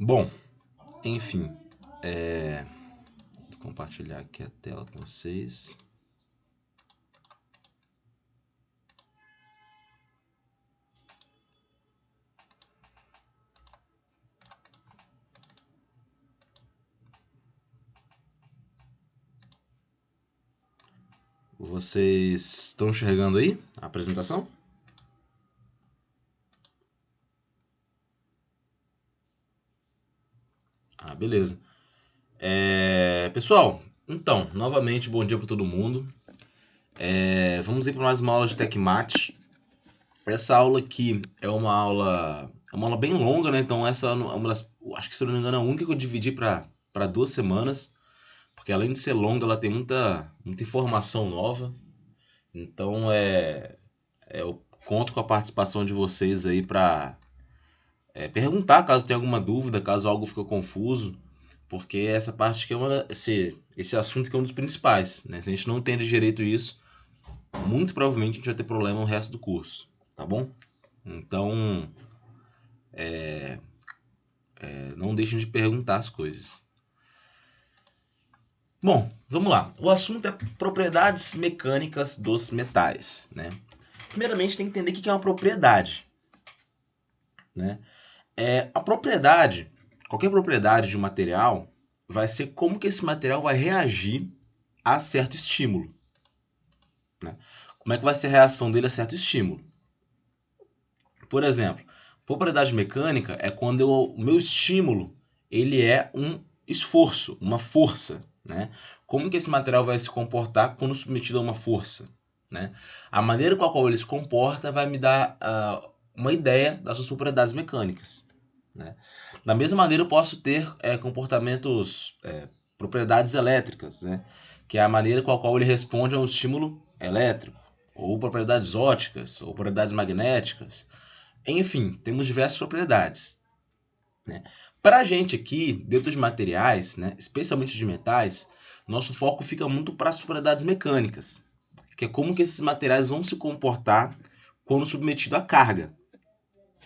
Bom, enfim, vou compartilhar aqui a tela com vocês. Vocês estão enxergando aí a apresentação? Ah, beleza. Pessoal, então, novamente, bom dia para todo mundo. Vamos ir para mais uma aula de TechMat. Essa aula aqui é uma aula bem longa, né? Então essa é uma das, acho que se eu não me engano, é a única que eu dividi para 2 semanas, porque além de ser longa, ela tem muita informação nova. Então eu conto com a participação de vocês aí para perguntar caso tenha alguma dúvida, caso algo fique confuso, porque essa parte que esse assunto que é um dos principais, né? Se a gente não entende direito isso, muito provavelmente a gente vai ter problema no resto do curso, tá bom? Então, não deixem de perguntar as coisas. Bom, vamos lá. O assunto é propriedades mecânicas dos metais, né? Primeiramente, tem que entender o que é uma propriedade, né? A propriedade, qualquer propriedade de um material, vai ser como que esse material vai reagir a certo estímulo, né? Como é que vai ser a reação dele a certo estímulo? Por exemplo, propriedade mecânica é quando o meu estímulo ele é um esforço, uma força, né? Como que esse material vai se comportar quando submetido a uma força, né? A maneira com a qual ele se comporta vai me dar uma ideia das suas propriedades mecânicas, né? Da mesma maneira eu posso ter propriedades elétricas, né? Que é a maneira com a qual ele responde a um estímulo elétrico, ou propriedades ópticas, ou propriedades magnéticas. Enfim, temos diversas propriedades, né? Para a gente aqui, dentro de materiais, né, especialmente de metais, nosso foco fica muito para as propriedades mecânicas, que é como que esses materiais vão se comportar quando submetido à carga,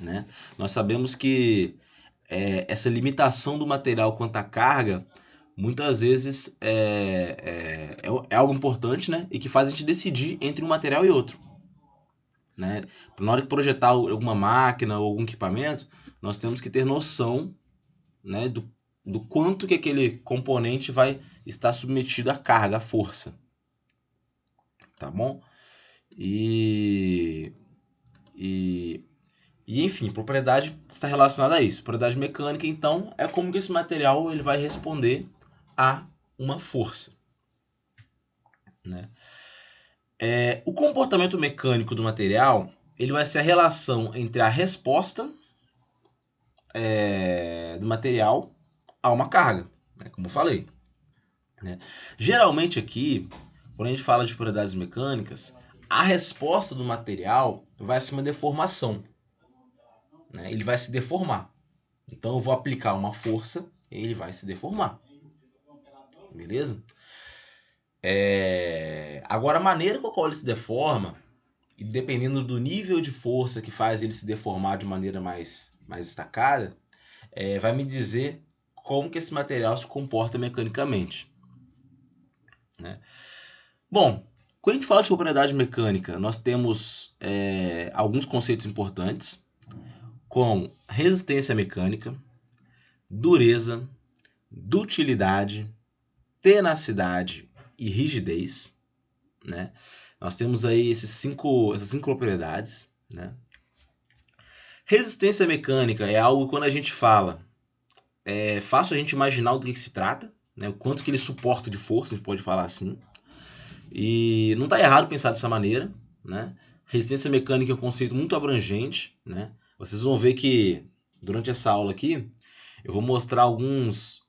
né? Nós sabemos que essa limitação do material quanto à carga muitas vezes é algo importante, né? E que faz a gente decidir entre um material e outro, né? Na hora de projetar alguma máquina ou algum equipamento, nós temos que ter noção, né, do quanto que aquele componente vai estar submetido à carga, à força, tá bom? E, e, enfim, propriedade está relacionada a isso. Propriedade mecânica, então, é como que esse material ele vai responder a uma força, né? O comportamento mecânico do material ele vai ser a relação entre a resposta do material a uma carga, né, como eu falei, né? Geralmente aqui, quando a gente fala de propriedades mecânicas, a resposta do material vai ser uma deformação, né? Ele vai se deformar. Então eu vou aplicar uma força, ele vai se deformar, beleza? Agora a maneira com a qual ele se deforma, e dependendo do nível de força que faz ele se deformar de maneira mais destacada, vai me dizer como que esse material se comporta mecanicamente, né? Bom, quando a gente fala de propriedade mecânica, nós temos alguns conceitos importantes, como resistência mecânica, dureza, dutilidade, tenacidade e rigidez, né? Nós temos aí essas cinco propriedades, né? Resistência mecânica é algo que quando a gente fala, é fácil a gente imaginar do que se trata, né? O quanto que ele suporta de força, a gente pode falar assim. E não está errado pensar dessa maneira, né? Resistência mecânica é um conceito muito abrangente, né? Vocês vão ver que durante essa aula aqui eu vou mostrar alguns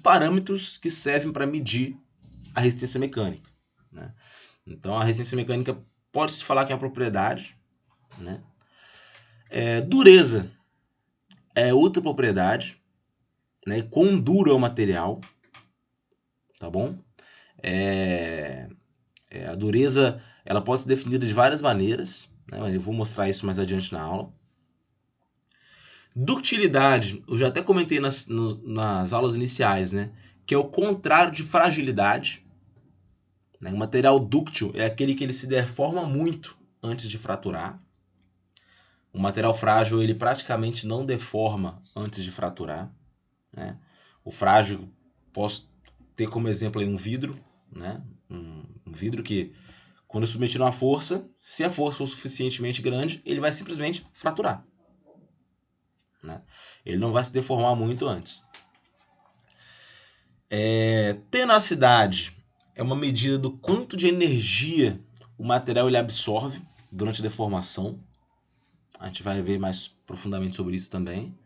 parâmetros que servem para medir a resistência mecânica, né? Então a resistência mecânica pode se falar que é uma propriedade, né? Dureza é outra propriedade, né? Quão duro é o material, tá bom? A dureza ela pode ser definida de várias maneiras, né? Eu vou mostrar isso mais adiante na aula. Ductilidade, eu já até comentei nas aulas iniciais, né? Que é o contrário de fragilidade. Né? O material dúctil é aquele que ele se deforma muito antes de fraturar. O material frágil, ele praticamente não deforma antes de fraturar. Né? O frágil, posso ter como exemplo aí um vidro, né? Um vidro que, quando submetido a uma força, se a força for suficientemente grande, ele vai simplesmente fraturar. Né? Ele não vai se deformar muito antes. Tenacidade é uma medida do quanto de energia o material ele absorve durante a deformação. A gente vai ver mais profundamente sobre isso também.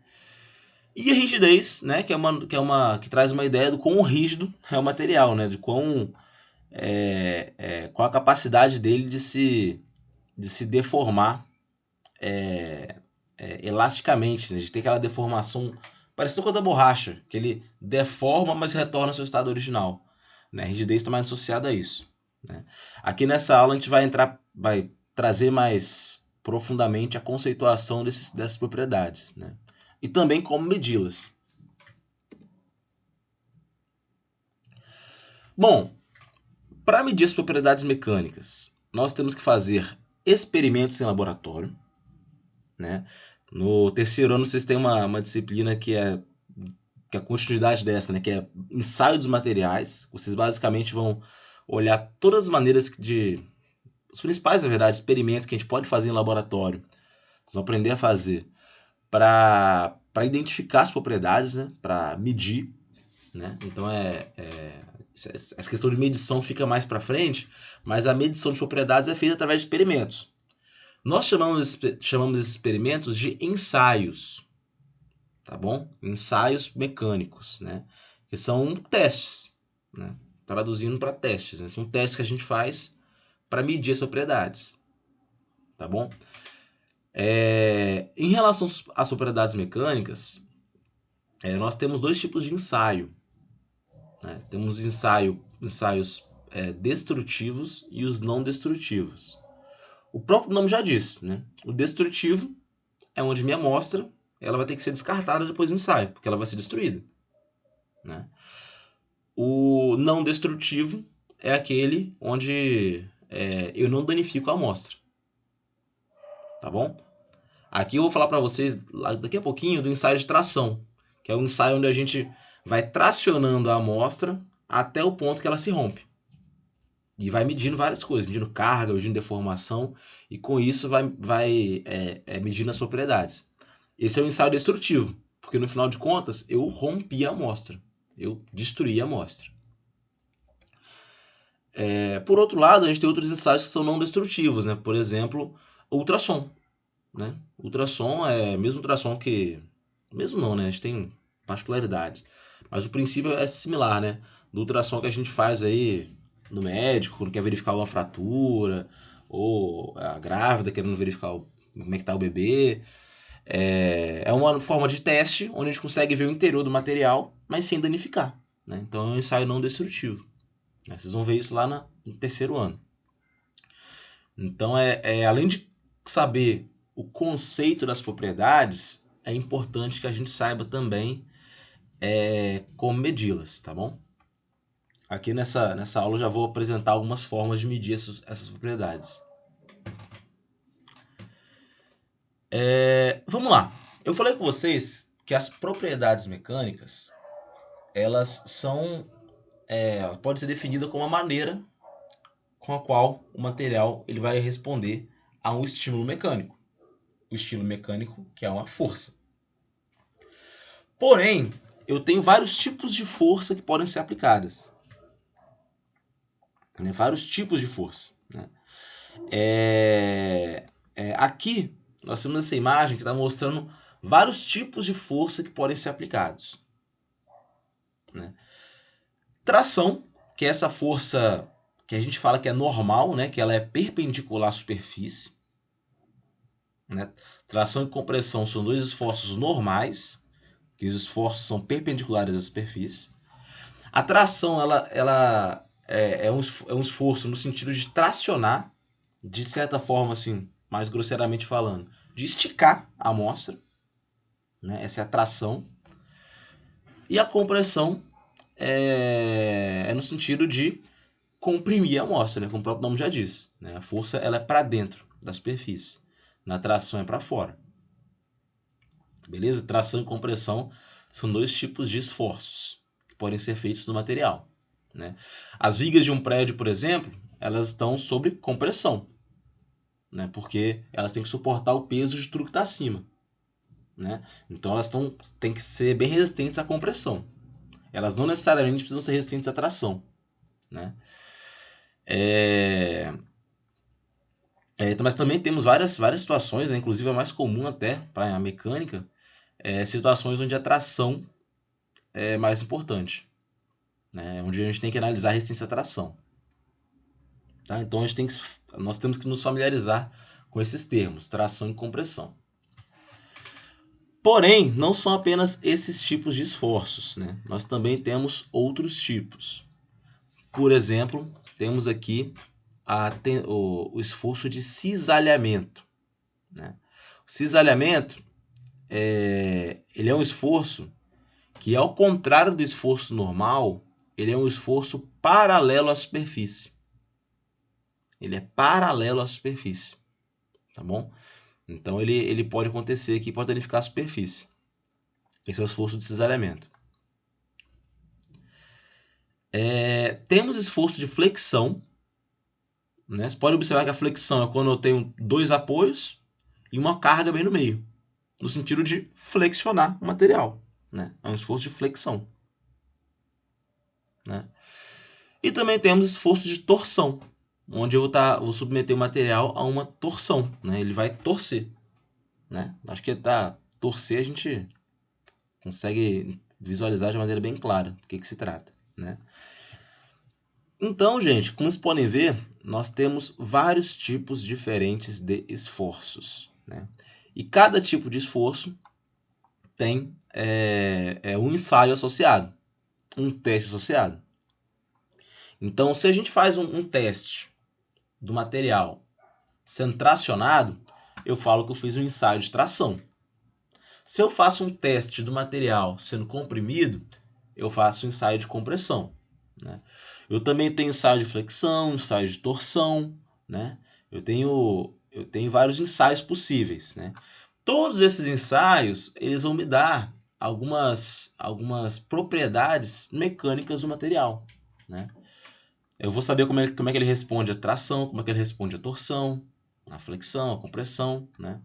E a rigidez, né, que traz uma ideia do quão rígido é o material, né, de qual a capacidade dele de se deformar elasticamente, né, de ter aquela deformação parecida com a da borracha, que ele deforma, mas retorna ao seu estado original. Né? A rigidez está mais associada a isso. Né? Aqui nessa aula a gente vai trazer mais profundamente a conceituação dessas propriedades. Né? E também como medi-las. Bom, para medir as propriedades mecânicas, nós temos que fazer experimentos em laboratório. Né? No terceiro ano vocês têm uma disciplina que é a continuidade dessa, né? Que é ensaio dos materiais. Vocês basicamente vão olhar todas as maneiras os principais, na verdade, experimentos que a gente pode fazer em laboratório. Vocês vão aprender a fazer para identificar as propriedades, né? Para medir. Né? Então essa questão de medição fica mais para frente, mas a medição de propriedades é feita através de experimentos. Nós chamamos esses experimentos de ensaios, tá bom? Ensaios mecânicos, né? Que são testes, né? Traduzindo para testes, né? São testes que a gente faz para medir as propriedades, tá bom? Em relação às propriedades mecânicas, nós temos dois tipos de ensaio. Né? Temos ensaios destrutivos e os não destrutivos. O próprio nome já diz, né? O destrutivo é onde minha amostra ela vai ter que ser descartada depois do ensaio, porque ela vai ser destruída. Né? O não destrutivo é aquele onde eu não danifico a amostra. Tá bom? Aqui eu vou falar para vocês daqui a pouquinho do ensaio de tração, que é o ensaio onde a gente vai tracionando a amostra até o ponto que ela se rompe. E vai medindo várias coisas, medindo carga, medindo deformação, e com isso vai medindo as propriedades. Esse é o ensaio destrutivo, porque no final de contas eu rompi a amostra, eu destruí a amostra. Por outro lado, a gente tem outros ensaios que são não destrutivos, né? Por exemplo, ultrassom. Né? Ultrassom é mesmo ultrassom que... Mesmo não, né? A gente tem particularidades. Mas o princípio é similar, né? Do ultrassom que a gente faz aí no médico, quando quer verificar uma fratura, ou a grávida querendo verificar como é que tá o bebê. É uma forma de teste onde a gente consegue ver o interior do material, mas sem danificar. Né? Então é um ensaio não destrutivo. Vocês vão ver isso lá no terceiro ano. Então, além de saber o conceito das propriedades, é importante que a gente saiba também como medi-las, tá bom? Aqui nessa aula eu já vou apresentar algumas formas de medir essas propriedades. Vamos lá. Eu falei com vocês que as propriedades mecânicas, elas pode ser definida como a maneira com a qual o material ele vai responder a um estímulo mecânico. O estímulo mecânico, que é uma força. Porém, eu tenho vários tipos de força que podem ser aplicadas. Né? Vários tipos de força. Né? Aqui, nós temos essa imagem que está mostrando vários tipos de força que podem ser aplicados. Né? Tração, que é essa força que a gente fala que é normal, né? Que ela é perpendicular à superfície. Né? Tração e compressão são dois esforços normais, que os esforços são perpendiculares à superfície. A tração ela é um esforço no sentido de tracionar, de certa forma, assim, mais grosseiramente falando, de esticar a amostra. né? Essa é a tração. E a compressão é no sentido de comprimir a amostra, né? Como o próprio nome já diz, né? A força ela é para dentro da superfície, na tração é para fora. Beleza? Tração e compressão são dois tipos de esforços que podem ser feitos no material, né? As vigas de um prédio, por exemplo, elas estão sob compressão, né? Porque elas têm que suportar o peso de tudo que está acima, né? Então elas têm que ser bem resistentes à compressão. Elas não necessariamente precisam ser resistentes à tração, né? Mas também temos várias situações, né? Inclusive a mais comum até para a mecânica, situações onde a tração é mais importante, né? Onde a gente tem que analisar a resistência à tração. Tá? Então nós temos que nos familiarizar com esses termos, tração e compressão. Porém, não são apenas esses tipos de esforços, né? Nós também temos outros tipos. Por exemplo, temos aqui o esforço de cisalhamento, né? O cisalhamento ele é um esforço que, ao contrário do esforço normal, ele é um esforço paralelo à superfície. Ele é paralelo à superfície, tá bom? Então ele pode acontecer aqui, pode danificar a superfície. Esse é o esforço de cisalhamento. Temos esforço de flexão, né? Você pode observar que a flexão é quando eu tenho dois apoios e uma carga bem no meio, no sentido de flexionar o material, né? É um esforço de flexão, né? E também temos esforço de torção, onde eu vou submeter o material a uma torção, né? Ele vai torcer, né? Acho que torcer a gente consegue visualizar de maneira bem clara do que se trata, né? Então, gente, como vocês podem ver, nós temos vários tipos diferentes de esforços, né? E cada tipo de esforço tem um ensaio associado, um teste associado. Então, se a gente faz um teste do material sendo tracionado, eu falo que eu fiz um ensaio de tração. Se eu faço um teste do material sendo comprimido, eu faço um ensaio de compressão, né? Eu também tenho ensaio de flexão, ensaio de torção, né? Eu tenho vários ensaios possíveis, né? Todos esses ensaios, eles vão me dar algumas propriedades mecânicas do material, né? Eu vou saber como é que ele responde à tração, como é que ele responde à torção, à flexão, à compressão, né?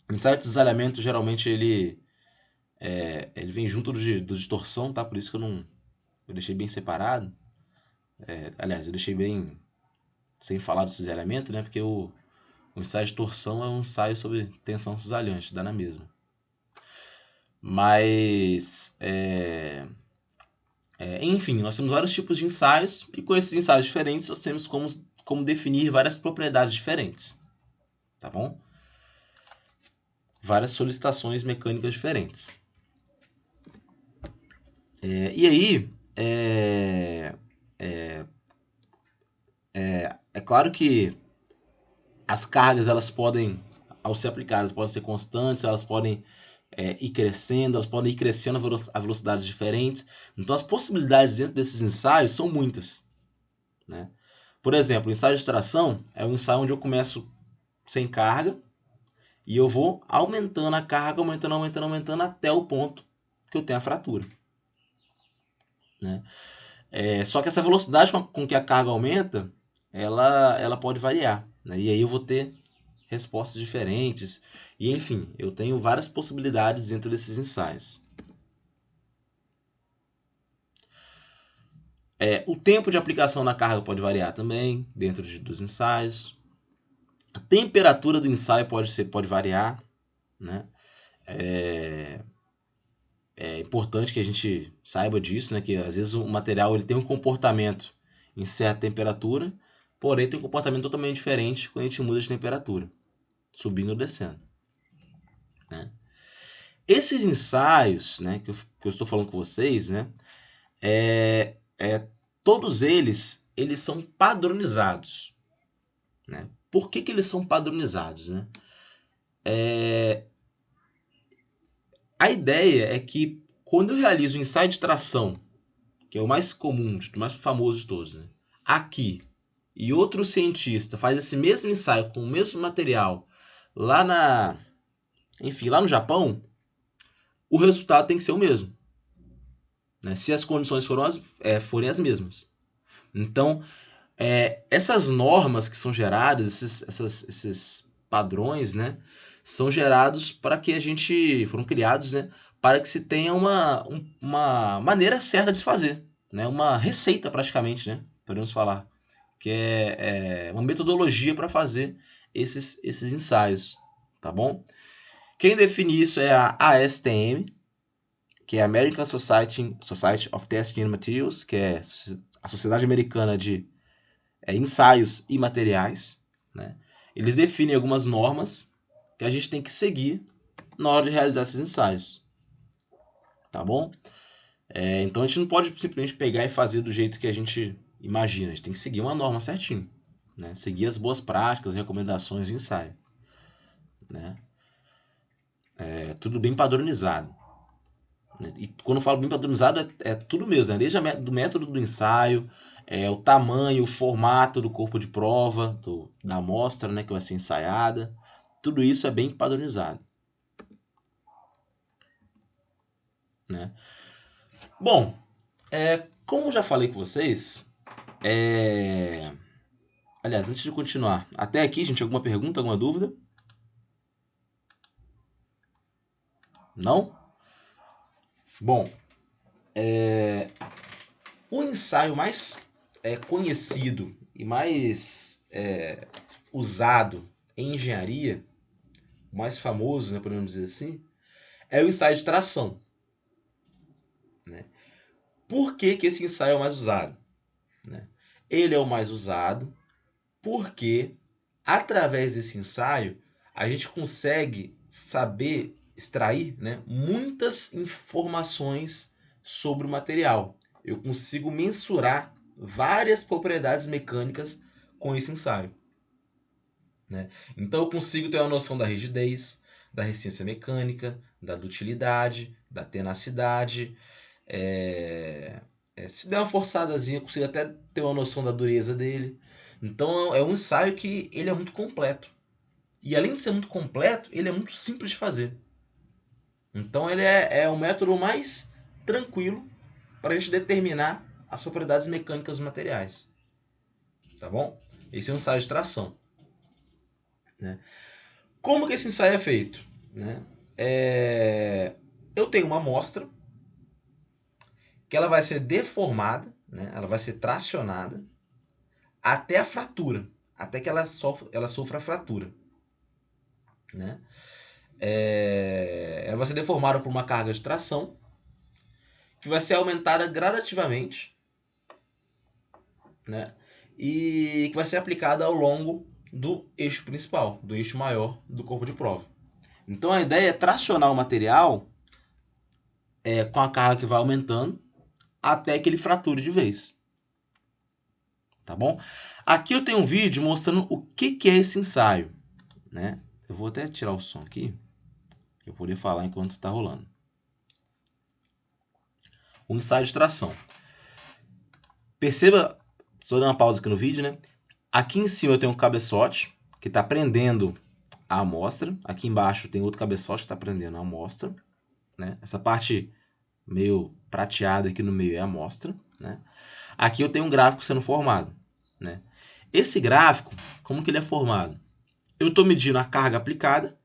O ensaio de cisalhamento, geralmente, ele vem junto do de torção, tá? Por isso que eu deixei bem separado. Aliás, eu deixei bem sem falar do cisalhamento, né? Porque o ensaio de torção é um ensaio sobre tensão cisalhante, dá na mesma. Mas, enfim, nós temos vários tipos de ensaios, e com esses ensaios diferentes nós temos como definir várias propriedades diferentes, tá bom? Várias solicitações mecânicas diferentes. E aí, é claro que as cargas, elas podem, ao ser aplicadas, podem ser constantes, elas podem ir crescendo, elas podem ir crescendo a velocidades diferentes. Então, as possibilidades dentro desses ensaios são muitas, né? Por exemplo, o ensaio de tração é um ensaio onde eu começo sem carga e eu vou aumentando a carga, aumentando até o ponto que eu tenho a fratura, né? Só que essa velocidade com que a carga aumenta, ela pode variar, né? E aí eu vou ter respostas diferentes. E enfim, eu tenho várias possibilidades dentro desses ensaios. O tempo de aplicação na carga pode variar também dentro dos ensaios. A temperatura do ensaio pode variar, né? É importante que a gente saiba disso, né? Que às vezes o material ele tem um comportamento em certa temperatura, porém tem um comportamento totalmente diferente quando a gente muda de temperatura, subindo ou descendo, né? Esses ensaios, né, que eu estou falando com vocês, né, todos eles são padronizados, né? Por que eles são padronizados, né? A ideia é que quando eu realizo um ensaio de tração, que é o mais comum, o mais famoso de todos, né? Aqui, e outro cientista faz esse mesmo ensaio com o mesmo material lá lá no Japão, o resultado tem que ser o mesmo, né? Se as condições forem as mesmas. Então, essas normas que são geradas, esses padrões, né, são gerados para que foram criados, né, para que se tenha uma maneira certa de se fazer, né, uma receita praticamente, né, podemos falar, que é uma metodologia para fazer esses ensaios, tá bom? Quem define isso é a ASTM, que é a American Society of Testing and Materials, que é a Sociedade Americana de ensaios e materiais, né? Eles definem algumas normas que a gente tem que seguir na hora de realizar esses ensaios, tá bom? Então a gente não pode simplesmente pegar e fazer do jeito que a gente imagina, a gente tem que seguir uma norma certinho, né? Seguir as boas práticas, recomendações de ensaio, né? Tudo bem padronizado. E quando eu falo bem padronizado, é tudo mesmo, né? Desde do método do ensaio, o tamanho, o formato do corpo de prova, da amostra, né, que vai ser ensaiada. Tudo isso é bem padronizado, né? Bom, como eu já falei com vocês, aliás, antes de continuar, até aqui, gente, alguma pergunta, alguma dúvida? Não? Bom, o ensaio mais conhecido e mais usado em engenharia, o mais famoso, né, podemos dizer assim, é o ensaio de tração, né? Por que esse ensaio é o mais usado, né? Ele é o mais usado porque, através desse ensaio, a gente consegue saber extrair, né, muitas informações sobre o material. Eu consigo mensurar várias propriedades mecânicas com esse ensaio, né? Então eu consigo ter uma noção da rigidez, da resistência mecânica, da dutilidade, da tenacidade. Se der uma forçadazinha, eu consigo até ter uma noção da dureza dele. Então é um ensaio que ele é muito completo. E além de ser muito completo, ele é muito simples de fazer. Então ele é o método mais tranquilo para a gente determinar as propriedades mecânicas dos materiais. Tá bom? Esse é um ensaio de tração, né? Como que esse ensaio é feito, né? Eu tenho uma amostra que ela vai ser deformada, né? Ela vai ser tracionada até a fratura, até que ela sofra a fratura, né? Ela vai ser deformada por uma carga de tração que vai ser aumentada gradativamente, né? E que vai ser aplicada ao longo do eixo principal, do eixo maior do corpo de prova. Então a ideia é tracionar o material com a carga que vai aumentando até que ele frature de vez. Tá bom? Aqui eu tenho um vídeo mostrando o que é esse ensaio, né? Eu vou até tirar o som aqui, para eu poder falar enquanto está rolando. O ensaio de tração. Perceba, estou dando uma pausa aqui no vídeo, né? Aqui em cima eu tenho um cabeçote que está prendendo a amostra. Aqui embaixo tem outro cabeçote que está prendendo a amostra, né? Essa parte meio prateada aqui no meio é a amostra, né? Aqui eu tenho um gráfico sendo formado, né? Esse gráfico, como que ele é formado? Eu estou medindo a carga aplicada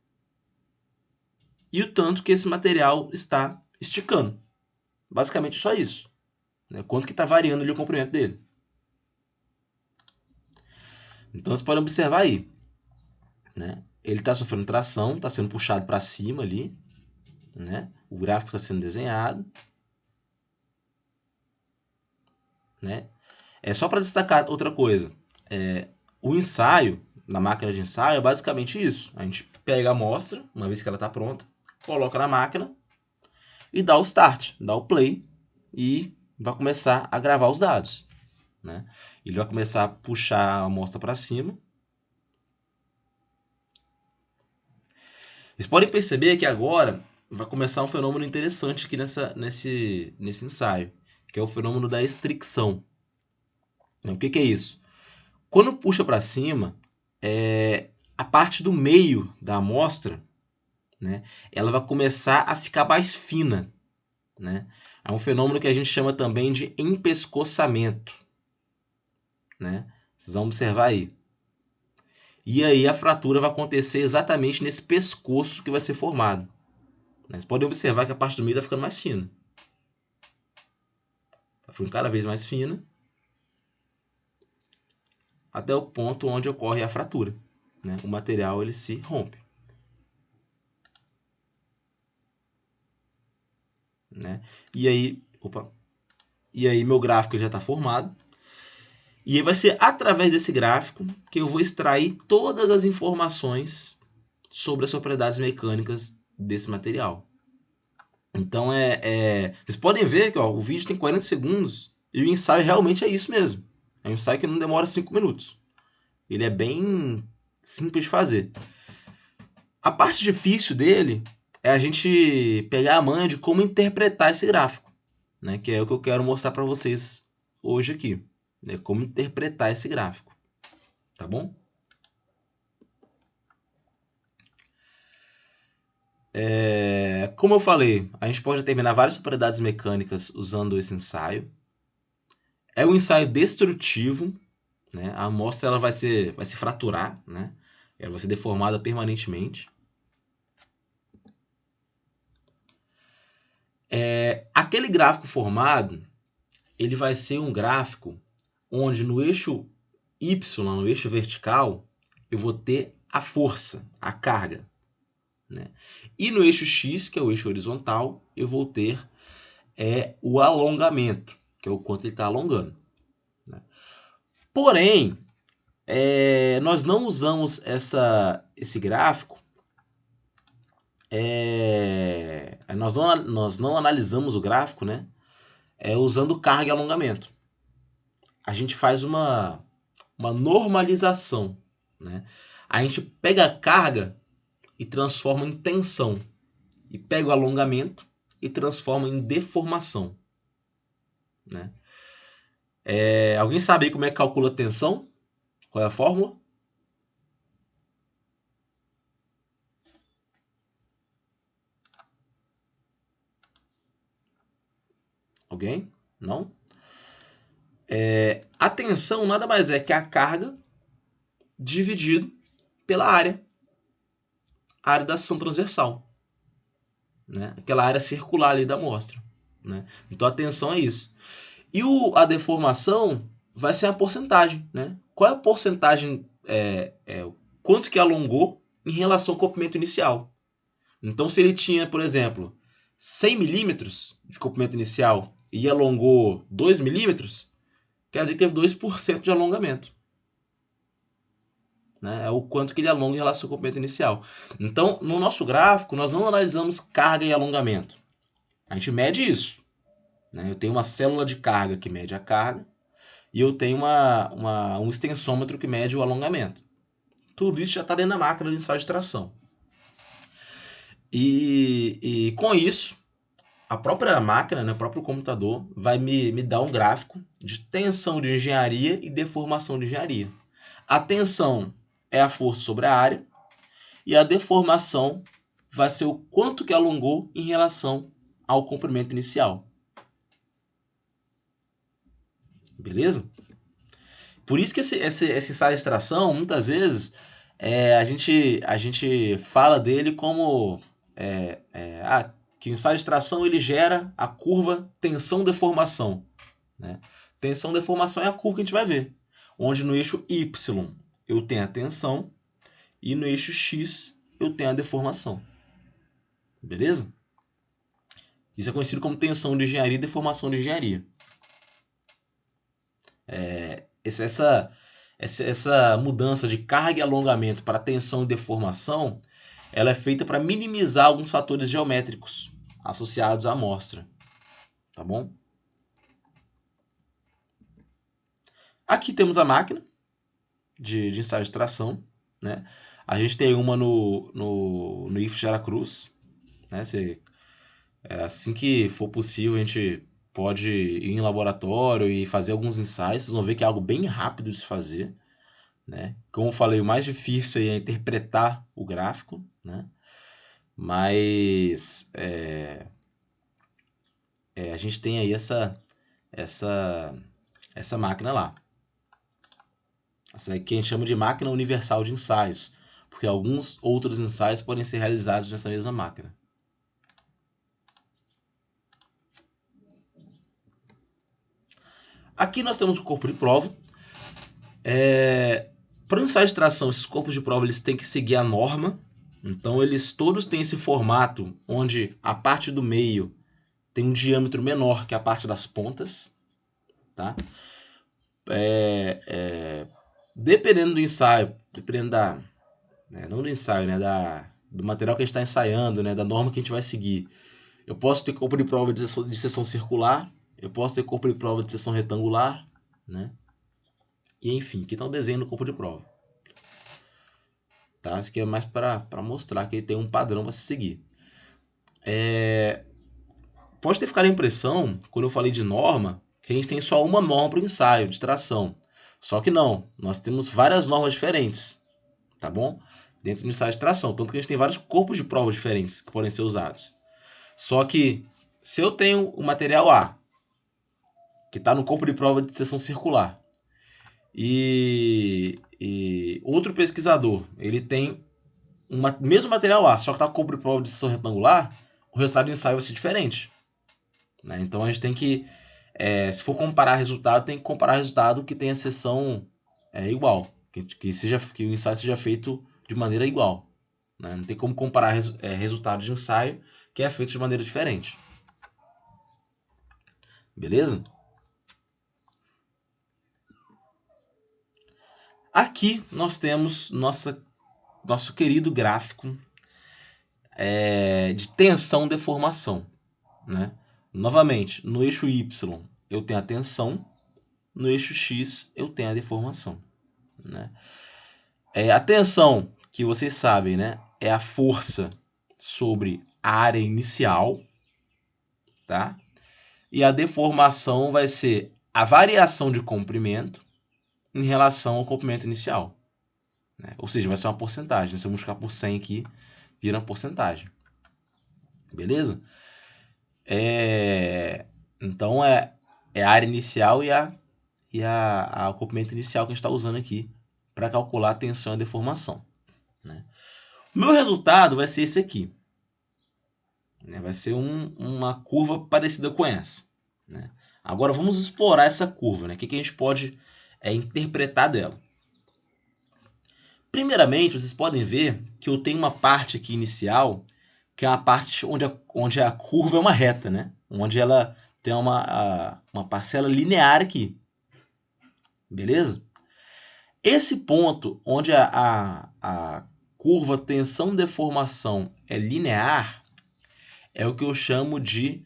e o tanto que esse material está esticando. Basicamente só isso, né? Quanto que está variando ali o comprimento dele. Então você pode observar aí, né? Ele está sofrendo tração, está sendo puxado para cima ali, né? O gráfico está sendo desenhado, né? É só para destacar outra coisa. O ensaio, na máquina de ensaio, é basicamente isso. A gente pega a amostra, uma vez que ela está pronta, coloca na máquina e dá o start, dá o play e vai começar a gravar os dados, né? Ele vai começar a puxar a amostra para cima. Vocês podem perceber que agora vai começar um fenômeno interessante aqui nesse ensaio, que é o fenômeno da estricção. O que é isso? Quando puxa para cima, a parte do meio da amostra, né, ela vai começar a ficar mais fina. Né? É um fenômeno que a gente chama também de empescoçamento. Né? Vocês vão observar aí. E aí a fratura vai acontecer exatamente nesse pescoço que vai ser formado. Vocês podem observar que a parte do meio está ficando mais fina. Está ficando cada vez mais fina, até o ponto onde ocorre a fratura. Né? O material ele se rompe. Né? E aí meu gráfico já está formado. E aí vai ser através desse gráfico que eu vou extrair todas as informações sobre as propriedades mecânicas desse material. Então, vocês podem ver que o vídeo tem 40 segundos e o ensaio realmente é isso mesmo. É um ensaio que não demora 5 minutos. Ele é bem simples de fazer. A parte difícil dele é a gente pegar a manha de como interpretar esse gráfico, né? Que é o que eu quero mostrar para vocês hoje aqui. Né? Como interpretar esse gráfico. Tá bom? Como eu falei, a gente pode determinar várias propriedades mecânicas usando esse ensaio. É um ensaio destrutivo, né? A amostra ela vai se fraturar, né? Ela vai ser deformada permanentemente. Aquele gráfico formado, ele vai ser um gráfico onde no eixo Y, no eixo vertical, eu vou ter a força, a carga. Né? E no eixo X, que é o eixo horizontal, eu vou ter o alongamento, que é o quanto ele está alongando. Né? Porém, nós não usamos esse gráfico, nós não analisamos o gráfico, né? Usando carga e alongamento. A gente faz uma normalização. Né? A gente pega a carga e transforma em tensão. E pega o alongamento e transforma em deformação. Né? Alguém sabe aí como é que calcula a tensão? Qual é a fórmula? Alguém? Não? A tensão nada mais é que a carga dividido pela área. A área da seção transversal. Né? Aquela área circular ali da amostra. Né? Então a tensão é isso. E a deformação vai ser a porcentagem. Né? Qual é a porcentagem, quanto que alongou em relação ao comprimento inicial? Então se ele tinha, por exemplo, 100 milímetros de comprimento inicial e alongou 2 milímetros, quer dizer que teve 2% de alongamento. Né? É o quanto que ele alonga em relação ao comprimento inicial. Então, no nosso gráfico, nós não analisamos carga e alongamento. A gente mede isso. Né? Eu tenho uma célula de carga que mede a carga e eu tenho um extensômetro que mede o alongamento. Tudo isso já está dentro da máquina de ensaio de tração. E com isso, a própria máquina, né, o próprio computador, vai me dar um gráfico de tensão de engenharia e deformação de engenharia. A tensão é a força sobre a área e a deformação vai ser o quanto que alongou em relação ao comprimento inicial. Beleza? Por isso que esse ensaio de extração, muitas vezes, a gente fala dele como que o ensaio de extração ele gera a curva tensão-deformação. Né? Tensão-deformação é a curva que a gente vai ver, onde no eixo Y eu tenho a tensão e no eixo X eu tenho a deformação. Beleza? Isso é conhecido como tensão de engenharia e deformação de engenharia. Essa mudança de carga e alongamento para tensão e deformação, ela é feita para minimizar alguns fatores geométricos associados à amostra. Tá bom? Aqui temos a máquina de ensaio de tração. Né? A gente tem uma no IF de Aracruz. né? Assim que for possível, a gente pode ir em laboratório e fazer alguns ensaios. Vocês vão ver que é algo bem rápido de se fazer, né? Como eu falei, o mais difícil aí é interpretar o gráfico, né? Mas a gente tem aí essa, essa máquina lá. Essa aqui a gente chama de máquina universal de ensaios, porque alguns outros ensaios podem ser realizados nessa mesma máquina. Aqui nós temos o corpo de prova. Para o ensaio de tração, esses corpos de prova eles têm que seguir a norma. Então, eles todos têm esse formato onde a parte do meio tem um diâmetro menor que a parte das pontas. Tá? Dependendo do ensaio, dependendo não do ensaio, né, do material que a gente está ensaiando, né, da norma que a gente vai seguir. Eu posso ter corpo de prova de seção circular, eu posso ter corpo de prova de seção retangular, né? E enfim, aqui está o desenho do corpo de prova. Tá? Isso aqui é mais para mostrar que ele tem um padrão para se seguir. Pode ter ficado a impressão, quando eu falei de norma, que a gente tem só uma norma para o ensaio de tração. Só que não, nós temos várias normas diferentes, tá bom? Dentro do ensaio de tração, tanto que a gente tem vários corpos de prova diferentes que podem ser usados. Só que, se eu tenho o material A, que está no corpo de prova de seção circular, e outro pesquisador, ele tem mesmo material A, só que está com corpo de prova de seção retangular, o resultado do ensaio vai ser diferente. Né? Então a gente tem que, se for comparar resultado, tem que comparar resultado que tenha seção igual, que o ensaio seja feito de maneira igual. Né? Não tem como comparar resultado de ensaio que é feito de maneira diferente. Beleza? Aqui nós temos nosso querido gráfico de tensão-deformação. Né? Novamente, no eixo Y eu tenho a tensão, no eixo X eu tenho a deformação. Né? A tensão, que vocês sabem, né, é a força sobre a área inicial, tá? E a deformação vai ser a variação de comprimento em relação ao comprimento inicial. Né? Ou seja, vai ser uma porcentagem. Se eu multiplicar por 100 aqui, vira uma porcentagem. Beleza? Então é a área inicial e o comprimento inicial que a gente está usando aqui para calcular a tensão e a deformação. Né? O meu resultado vai ser esse aqui. Né? Vai ser uma curva parecida com essa. Né? Agora vamos explorar essa curva. Né? O que a gente pode interpretar dela? Primeiramente, vocês podem ver que eu tenho uma parte aqui inicial, que é uma parte onde a curva é uma reta, né? Onde ela tem uma parcela linear aqui. Beleza? Esse ponto onde a curva tensão-deformação é linear é o que eu chamo de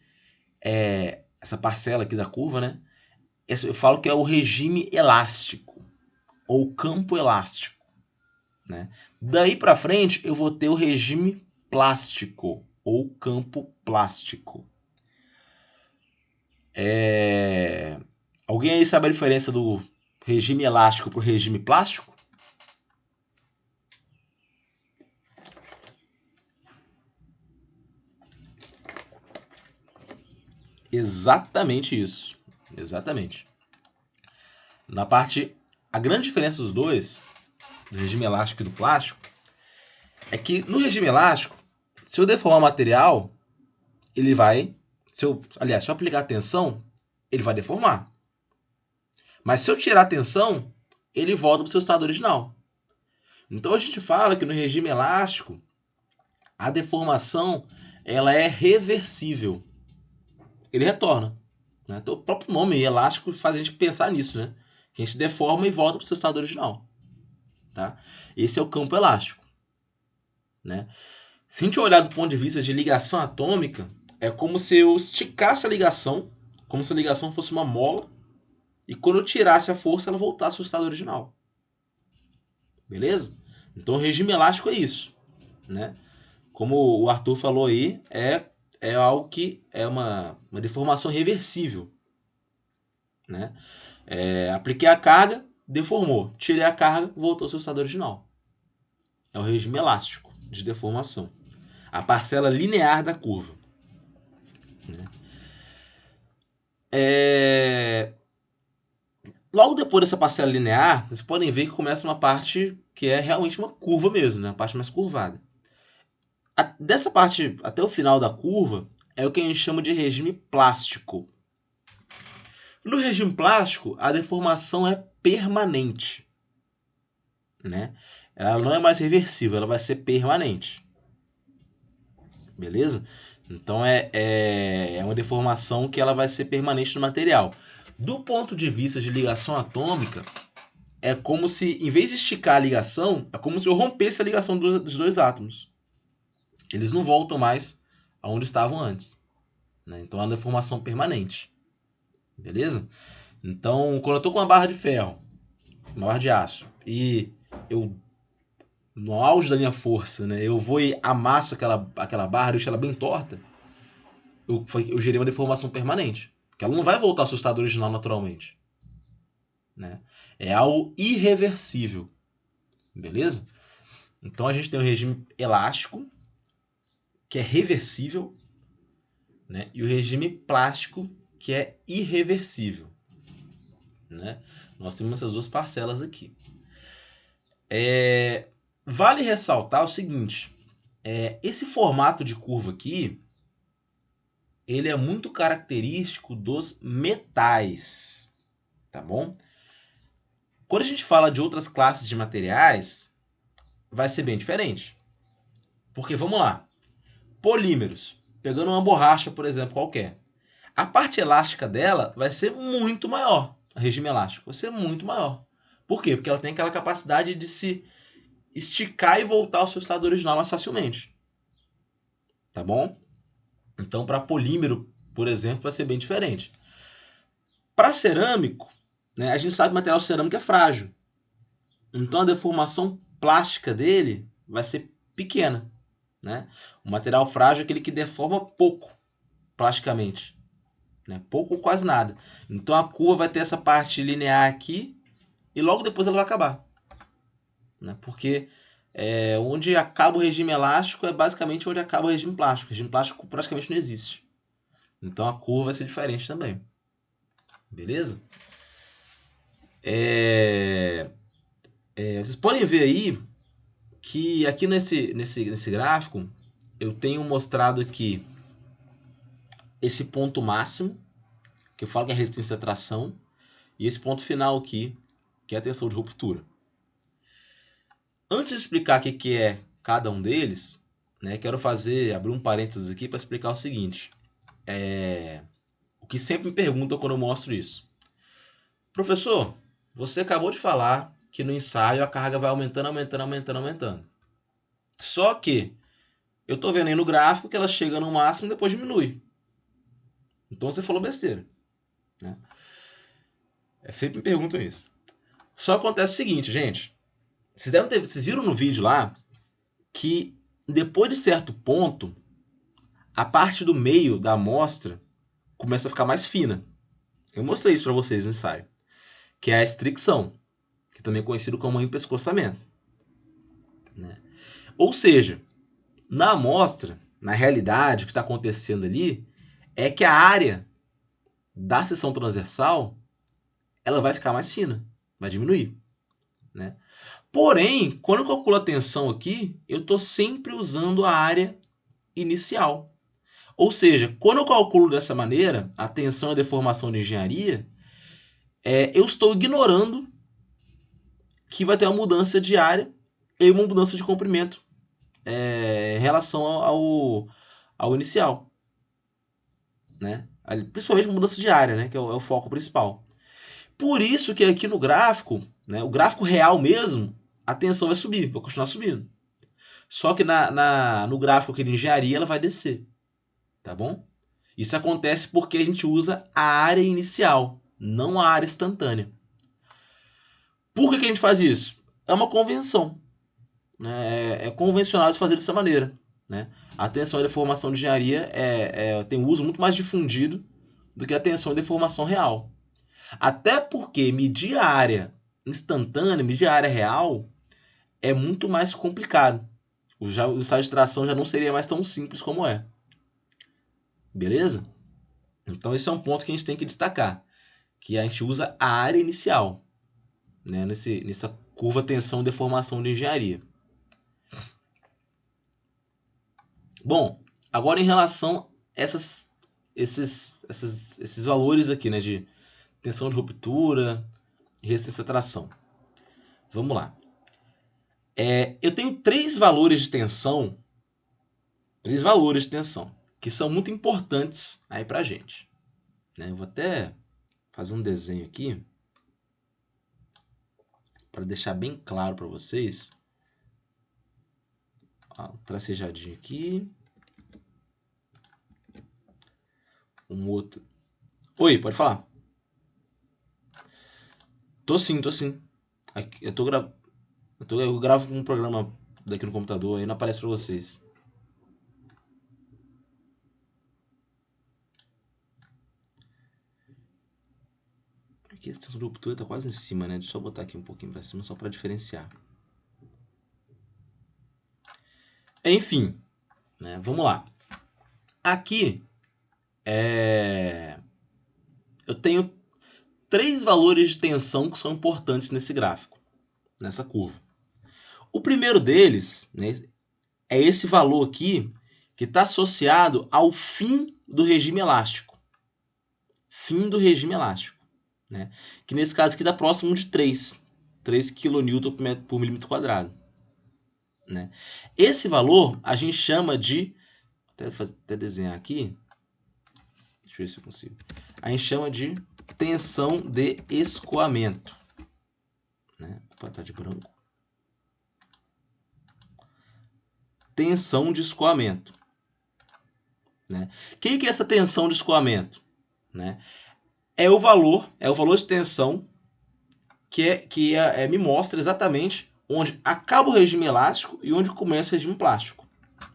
essa parcela aqui da curva, né? Eu falo que é o regime elástico ou campo elástico. Né? Daí para frente eu vou ter o regime plástico ou campo plástico. Alguém aí sabe a diferença do regime elástico para o regime plástico? Exatamente isso. Exatamente. A grande diferença dos dois, do regime elástico e do plástico, é que no regime elástico, se eu deformar o material, ele vai, se eu aplicar a tensão, ele vai deformar. Mas se eu tirar a tensão, ele volta para o seu estado original. Então a gente fala que no regime elástico, a deformação ela é reversível. Ele retorna. Né? Então, o próprio nome elástico faz a gente pensar nisso, né? Que a gente deforma e volta para o seu estado original. Tá? Esse é o campo elástico. Né? Se a gente olhar do ponto de vista de ligação atômica, é como se eu esticasse a ligação, como se a ligação fosse uma mola, e quando eu tirasse a força, ela voltasse ao estado original. Beleza? Então o regime elástico é isso. Né? como o Arthur falou aí, é algo que é uma deformação reversível, né? Apliquei a carga, deformou. Tirei a carga, voltou ao seu estado original. É o regime elástico de deformação. A parcela linear da curva. Logo depois dessa parcela linear, vocês podem ver que começa uma parte que é realmente uma curva mesmo, né? A parte mais curvada. Dessa parte até o final da curva é o que a gente chama de regime plástico. No regime plástico, a deformação é permanente, né? Ela não é mais reversível, ela vai ser permanente. Beleza? Então é uma deformação que ela vai ser permanente no material. Do ponto de vista de ligação atômica, é como se, em vez de esticar a ligação, é como se eu rompesse a ligação dos dois átomos. Eles não voltam mais aonde estavam antes, né? Então é uma deformação permanente. Beleza? Então, quando eu estou com uma barra de ferro, uma barra de aço, e eu, no auge da minha força, né, eu vou e amasso aquela barra, deixo ela bem torta, eu gerei uma deformação permanente. Porque ela não vai voltar ao seu estado original naturalmente, né? É algo irreversível. Beleza? Então a gente tem o regime elástico, que é reversível, né? E o regime plástico, que é irreversível, né? Nós temos essas duas parcelas aqui. Vale ressaltar o seguinte, esse formato de curva aqui, ele é muito característico dos metais, tá bom? Quando a gente fala de outras classes de materiais, vai ser bem diferente. Porque, vamos lá, polímeros, pegando uma borracha, por exemplo, qualquer, a parte elástica dela vai ser muito maior, o regime elástico vai ser muito maior. Por quê? Porque ela tem aquela capacidade de se esticar e voltar ao seu estado original mais facilmente. Tá bom? Então, para polímero, por exemplo, vai ser bem diferente. Para cerâmico, né, a gente sabe que o material cerâmico é frágil. Então, a deformação plástica dele vai ser pequena, né? O material frágil é aquele que deforma pouco plasticamente, né? Pouco ou quase nada. Então, a curva vai ter essa parte linear aqui e logo depois ela vai acabar, né? Porque onde acaba o regime elástico é basicamente onde acaba o regime plástico. O regime plástico praticamente não existe. Então, a curva vai ser diferente também. Beleza? Vocês podem ver aí que aqui nesse gráfico eu tenho mostrado aqui esse ponto máximo, que eu falo que é a resistência à tração, e esse ponto final aqui, que é a tensão de ruptura. Antes de explicar o que é cada um deles, né, quero abrir um parênteses aqui para explicar o seguinte. O que sempre me perguntam quando eu mostro isso. Professor, você acabou de falar que no ensaio a carga vai aumentando, aumentando, aumentando, aumentando. Só que eu estou vendo aí no gráfico que ela chega no máximo e depois diminui. Então você falou besteira, né? Sempre me perguntam isso. Só acontece o seguinte, gente. Vocês viram no vídeo lá que depois de certo ponto, a parte do meio da amostra começa a ficar mais fina. Eu mostrei isso para vocês no ensaio. Que é a estricção, que também é conhecido como empescoçamento, né? Ou seja, na amostra, na realidade, o que está acontecendo ali é que a área da seção transversal ela vai ficar mais fina, vai diminuir, né? Porém, quando eu calculo a tensão aqui, eu estou sempre usando a área inicial. Ou seja, quando eu calculo dessa maneira, a tensão e a deformação de engenharia, eu estou ignorando que vai ter uma mudança de área e uma mudança de comprimento em relação ao inicial, né? Principalmente mudança de área, né? Que é o foco principal. Por isso que aqui no gráfico, né, o gráfico real mesmo, a tensão vai subir, vai continuar subindo. Só que no gráfico aqui de engenharia ela vai descer, tá bom? Isso acontece porque a gente usa a área inicial, não a área instantânea. Por que a gente faz isso? É uma convenção, né? É convencional de fazer dessa maneira. né? A tensão e deformação de engenharia tem um uso muito mais difundido do que a tensão e deformação real. Até porque medir a área instantânea, medir a área real, é muito mais complicado. O estado de tração já não seria mais tão simples como é. Beleza? Então esse é um ponto que a gente tem que destacar, que a gente usa a área inicial, né, nessa curva tensão e deformação de engenharia. Bom, agora em relação a esses valores aqui, né, de tensão de ruptura e resistência à tração. Vamos lá. Eu tenho três valores de tensão, que são muito importantes aí pra gente. Né? Eu vou até fazer um desenho aqui para deixar bem claro para vocês. Tracejadinho aqui. Um outro. Oi, pode falar. Tô sim. Aqui, eu gravo com um programa daqui no computador, aí não aparece para vocês. Aqui a tensão de ruptura tá quase em cima, né? Deixa eu botar aqui um pouquinho para cima só para diferenciar. Enfim, né? Vamos lá. Aqui eu tenho três valores de tensão que são importantes nesse gráfico, nessa curva. O primeiro deles, né, é esse valor aqui que está associado ao fim do regime elástico. Fim do regime elástico. Né? Que nesse caso aqui dá próximo de 3 kN por milímetro quadrado. Né? Esse valor a gente chama de... Até desenhar aqui. Deixa eu ver se eu consigo. A gente chama de tensão de escoamento. Né? Opa, tá de branco. Tensão de escoamento. Né? O que é essa tensão de escoamento? Né? É o valor de tensão que me mostra exatamente onde acaba o regime elástico e onde começa o regime plástico.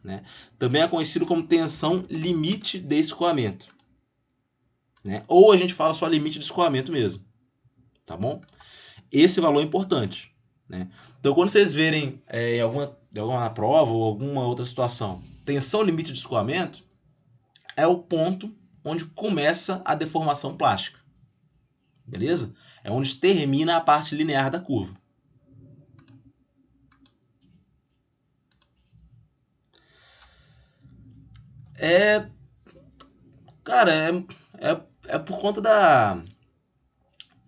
Né? Também é conhecido como tensão limite de escoamento. Né? Ou a gente fala só limite de escoamento mesmo. Tá bom? Esse valor é importante. Né? Então, quando vocês verem em alguma prova ou alguma outra situação, tensão limite de escoamento é o ponto onde começa a deformação plástica. Beleza? É onde termina a parte linear da curva. Cara, é por conta da...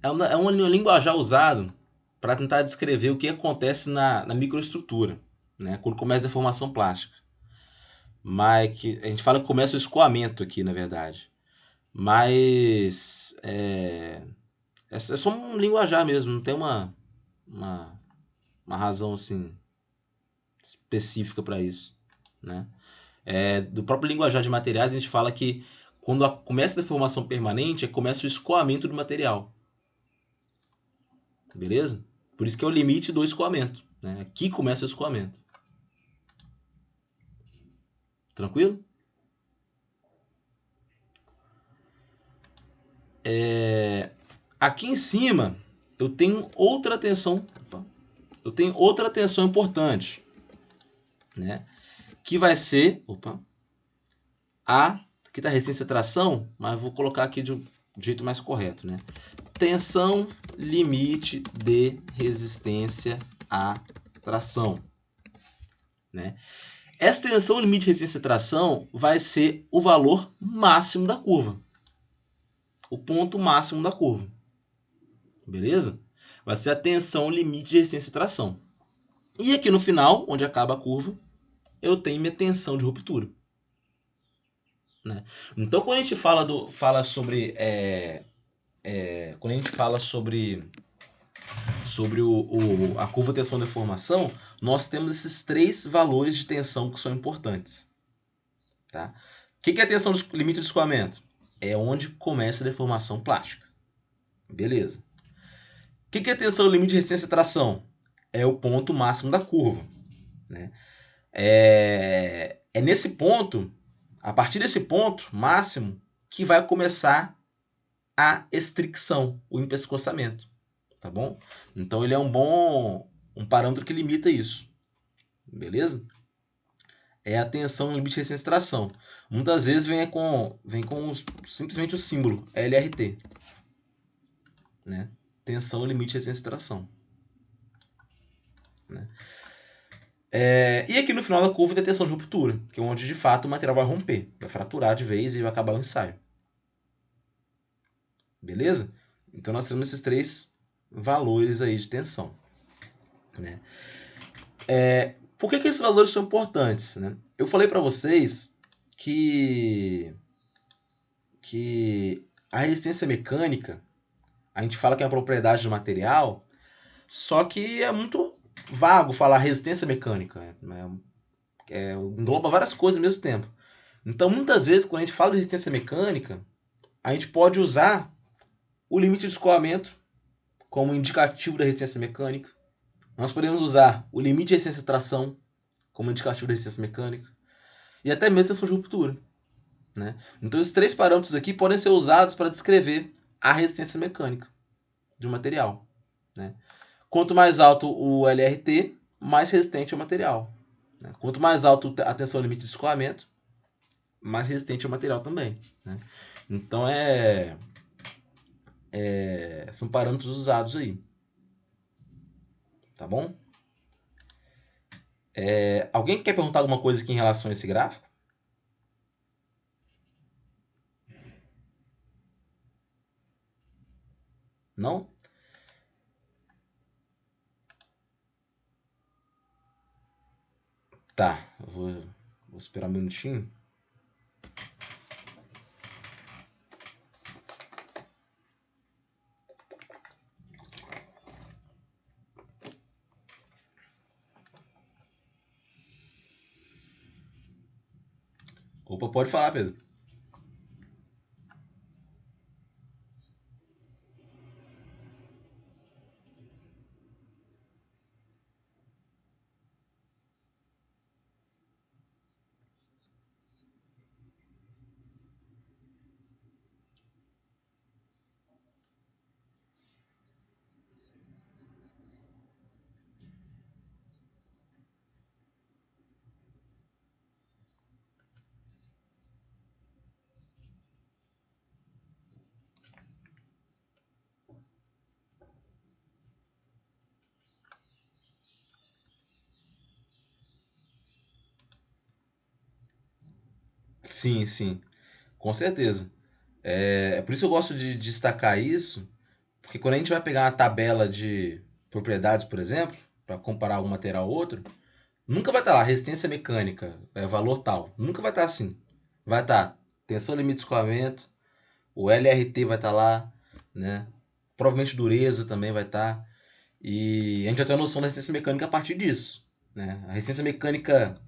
É um linguajar usado para tentar descrever o que acontece na microestrutura, né? Quando começa a deformação plástica. Mas a gente fala que começa o escoamento aqui, na verdade. Mas é só um linguajar mesmo, não tem uma razão assim específica para isso, né? Do próprio linguajar de materiais a gente fala que quando começa a deformação permanente, começa o escoamento do material. Beleza? Por isso que é o limite do escoamento. Né? Aqui começa o escoamento. Tranquilo? Aqui em cima eu tenho outra tensão. Eu tenho outra tensão importante. Né? Que vai ser... Aqui está resistência à tração, mas vou colocar aqui de um jeito mais correto. Né? Tensão limite de resistência à tração. Né? Essa tensão limite de resistência à tração vai ser o valor máximo da curva. O ponto máximo da curva. Beleza? Vai ser a tensão limite de resistência à tração. E aqui no final, onde acaba a curva, eu tenho minha tensão de ruptura. Né? Então, quando a gente fala sobre... quando a gente fala sobre a curva tensão-deformação, nós temos esses três valores de tensão que são importantes. Tá? O que é a tensão limite de escoamento? É onde começa a deformação plástica. Beleza. O que é a tensão limite de resistência à tração? É o ponto máximo da curva. Né? É nesse ponto, a partir desse ponto máximo, que vai começar a estricção, o empescoçamento, tá bom? Então ele é um parâmetro que limita isso, beleza? É a tensão no limite de resistência e tração. Muitas vezes vem com simplesmente o símbolo LRT, né? Tensão limite de resistência e tração. Né? E aqui no final da curva tem a tensão de ruptura, que é onde de fato o material vai romper, vai fraturar de vez e vai acabar o ensaio. Beleza? Então nós temos esses três valores aí de tensão. Né? Por que esses valores são importantes? Né? Eu falei para vocês que a resistência mecânica, a gente fala que é uma propriedade do material, só que é muito vago falar resistência mecânica. Né? Engloba várias coisas ao mesmo tempo. Então, muitas vezes, quando a gente fala de resistência mecânica, a gente pode usar o limite de escoamento como indicativo da resistência mecânica. Nós podemos usar o limite de resistência de tração como indicativo da resistência mecânica. E até mesmo tensão de ruptura. Né? Então, esses três parâmetros aqui podem ser usados para descrever a resistência mecânica de um material. Né? Quanto mais alto o LRT, mais resistente é o material. Né? Quanto mais alto a tensão limite de escoamento, mais resistente é o material também. Né? Então, são parâmetros usados aí. Tá bom? Alguém quer perguntar alguma coisa aqui em relação a esse gráfico? Não? Tá, eu vou esperar um minutinho. Opa, pode falar, Pedro. Sim, sim, com certeza. Por isso que eu gosto de destacar isso, porque quando a gente vai pegar uma tabela de propriedades, por exemplo, para comparar um material ao outro, nunca vai estar lá resistência mecânica, valor tal. Nunca vai estar assim. Vai estar tensão limite de escoamento, o LRT vai estar lá, né? Provavelmente dureza também vai estar. E a gente vai ter uma noção da resistência mecânica a partir disso. Né? A resistência mecânica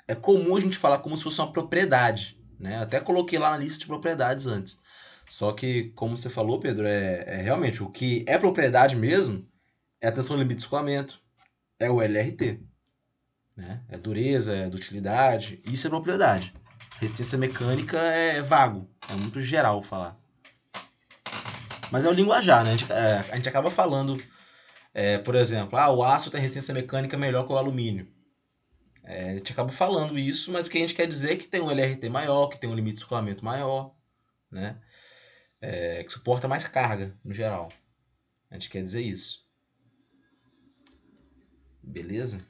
é comum a gente falar como se fosse uma propriedade. Né? Até coloquei lá na lista de propriedades antes. Só que, como você falou, Pedro, realmente o que é propriedade mesmo é a tensão limite de escoamento, é o LRT. Né? É dureza, é dutilidade, isso é propriedade. Resistência mecânica é vago, é muito geral falar. Mas é o linguajar, né? A gente acaba falando, por exemplo, o aço tem resistência mecânica melhor que o alumínio. A gente acaba falando isso, mas o que a gente quer dizer é que tem um LRT maior, que tem um limite de escoamento maior, né? Que suporta mais carga, no geral. A gente quer dizer isso. Beleza?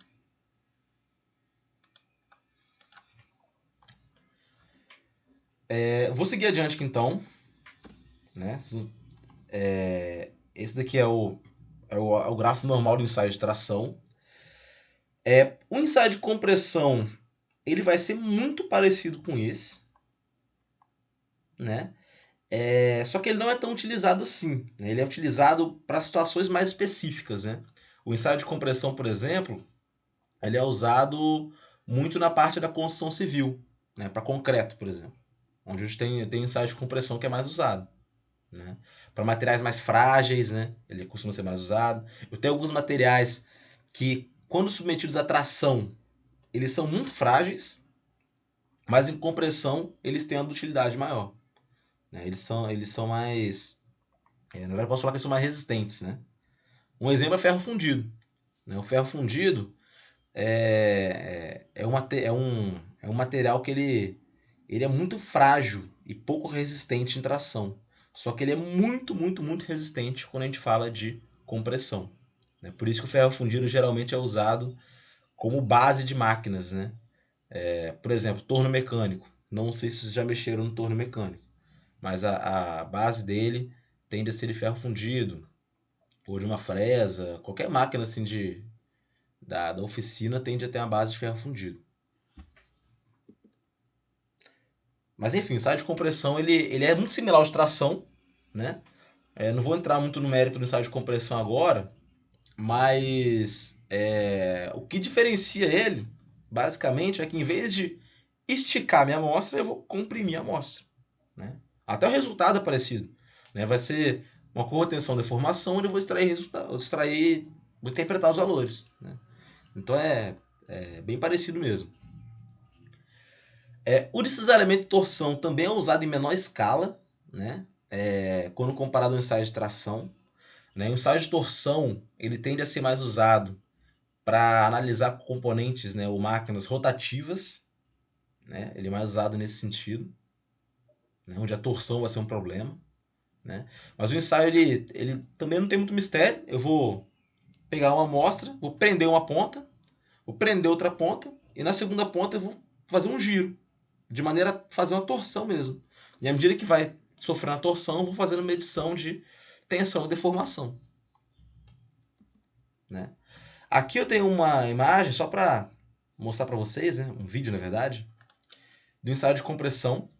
Vou seguir adiante aqui então. Né? Esse daqui é o gráfico normal do ensaio de tração. O ensaio de compressão ele vai ser muito parecido com esse. Né? Só que ele não é tão utilizado assim. Né? Ele é utilizado para situações mais específicas. Né? O ensaio de compressão, por exemplo, ele é usado muito na parte da construção civil, né? Para concreto, por exemplo. Onde a gente tem ensaio de compressão que é mais usado. Né? Para materiais mais frágeis, né? Ele costuma ser mais usado. Eu tenho alguns materiais que, quando submetidos à tração, eles são muito frágeis, Mas em compressão, eles têm uma utilidade maior. Né? Eles são mais. Na verdade, eu posso falar que eles são mais resistentes. Né? Um exemplo é ferro fundido. Né? O ferro fundido é um material que ele é muito frágil e pouco resistente em tração. Só que ele é muito, muito, muito resistente quando a gente fala de compressão. Né? Por isso que o ferro fundido geralmente é usado como base de máquinas. Né? Por exemplo, torno mecânico. Não sei se vocês já mexeram no torno mecânico, mas a base dele tende a ser de ferro fundido, ou de uma fresa, qualquer máquina assim da oficina tende a ter uma base de ferro fundido. Mas enfim, o ensaio de compressão ele é muito similar ao de tração, né? Não vou entrar muito no mérito do ensaio de compressão agora, mas o que diferencia ele, basicamente, é que em vez de esticar minha amostra, eu vou comprimir a amostra. Né? Até o resultado é parecido. Né? Vai ser uma contenção deformação onde eu vou vou interpretar os valores. Né? Então é bem parecido mesmo. O descisalamento de torção também é usado em menor escala, né? Quando comparado ao ensaio de tração. Né? O ensaio de torção ele tende a ser mais usado para analisar componentes, né, ou máquinas rotativas. Né? Ele é mais usado nesse sentido, né, onde a torção vai ser um problema. Né? Mas o ensaio ele também não tem muito mistério. Eu vou pegar uma amostra, vou prender uma ponta, vou prender outra ponta, e na segunda ponta eu vou fazer um giro, de maneira a fazer uma torção mesmo. E à medida que vai sofrendo a torção, eu vou fazendo medição de tensão e deformação. Né? Aqui eu tenho uma imagem só para mostrar para vocês, né? Um vídeo na verdade, do ensaio de compressão.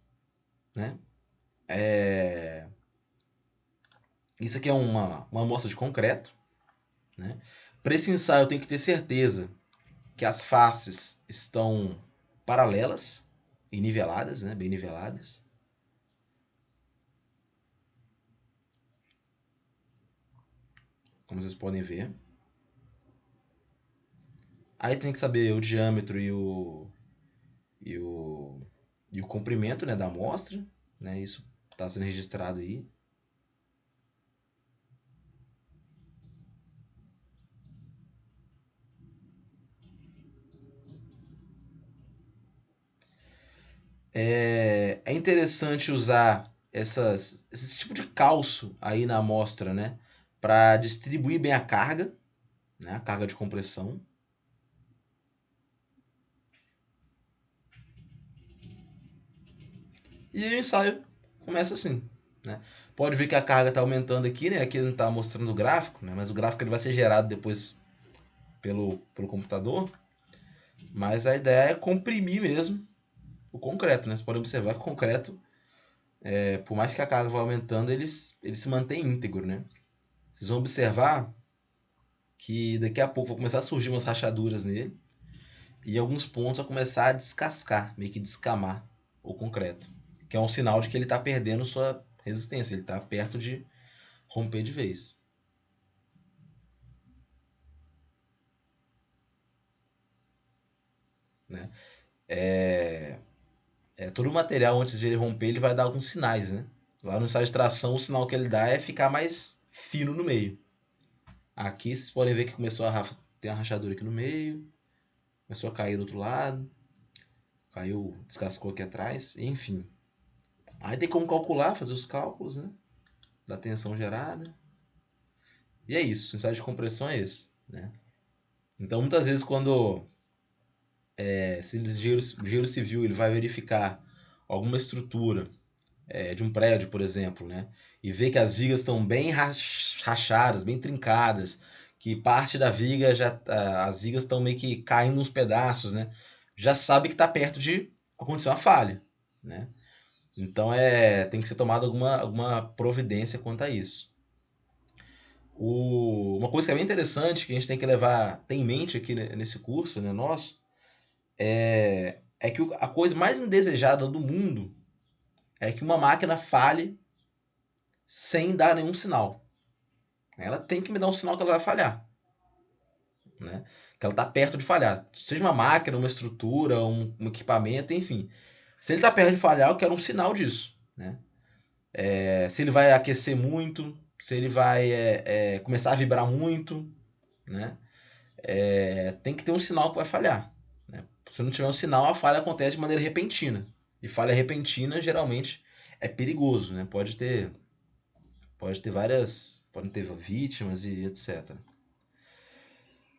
Né? Isso aqui é uma amostra de concreto. Né? Para esse ensaio eu tenho que ter certeza que as faces estão paralelas e niveladas, né? Bem niveladas. Como vocês podem ver. Aí tem que saber o diâmetro e o, e o comprimento, né, da amostra. Né? Isso está sendo registrado aí. É interessante usar esse tipo de calço aí na amostra, né? Para distribuir bem a carga, né? A carga de compressão. E o ensaio começa assim. Né? Pode ver que a carga está aumentando aqui, né? Aqui não está mostrando o gráfico, né? Mas o gráfico ele vai ser gerado depois pelo computador. Mas a ideia é comprimir mesmo o concreto, né? Vocês podem observar que o concreto, por mais que a carga vá aumentando, ele se mantém íntegro, né? Vocês vão observar que daqui a pouco vão começar a surgir umas rachaduras nele e em alguns pontos vai começar a descascar, meio que descamar o concreto, que é um sinal de que ele está perdendo sua resistência, ele está perto de romper de vez. Né? Todo o material antes de ele romper ele vai dar alguns sinais, né? Lá no ensaio de tração o sinal que ele dá é ficar mais fino no meio. Aqui vocês podem ver que começou ter uma rachadura aqui no meio, começou a cair do outro lado, caiu, descascou aqui atrás, enfim. Aí tem como calcular, fazer os cálculos, né? Da tensão gerada. E é isso, o ensaio de compressão é esse. Né? Então, muitas vezes, quando se o engenheiro civil ele vai verificar alguma estrutura de um prédio, por exemplo, né? E vê que as vigas estão bem rachadas, bem trincadas, que parte da viga as vigas estão meio que caindo nos pedaços, né? Já sabe que está perto de acontecer uma falha, né? Então tem que ser tomada alguma providência quanto a isso. Uma coisa que é bem interessante, que a gente tem que ter em mente aqui nesse curso, né, nosso, é que a coisa mais indesejada do mundo é que uma máquina falhe sem dar nenhum sinal. Ela tem que me dar um sinal que ela vai falhar. Né? Que ela está perto de falhar. Seja uma máquina, uma estrutura, um equipamento, enfim. Se ele está perto de falhar, eu quero um sinal disso, né? Se ele vai aquecer muito, se ele vai começar a vibrar muito, né? Tem que ter um sinal que vai falhar, né? Se não tiver um sinal, a falha acontece de maneira repentina. E falha repentina geralmente é perigoso, né? Pode ter várias, podem ter vítimas e etc.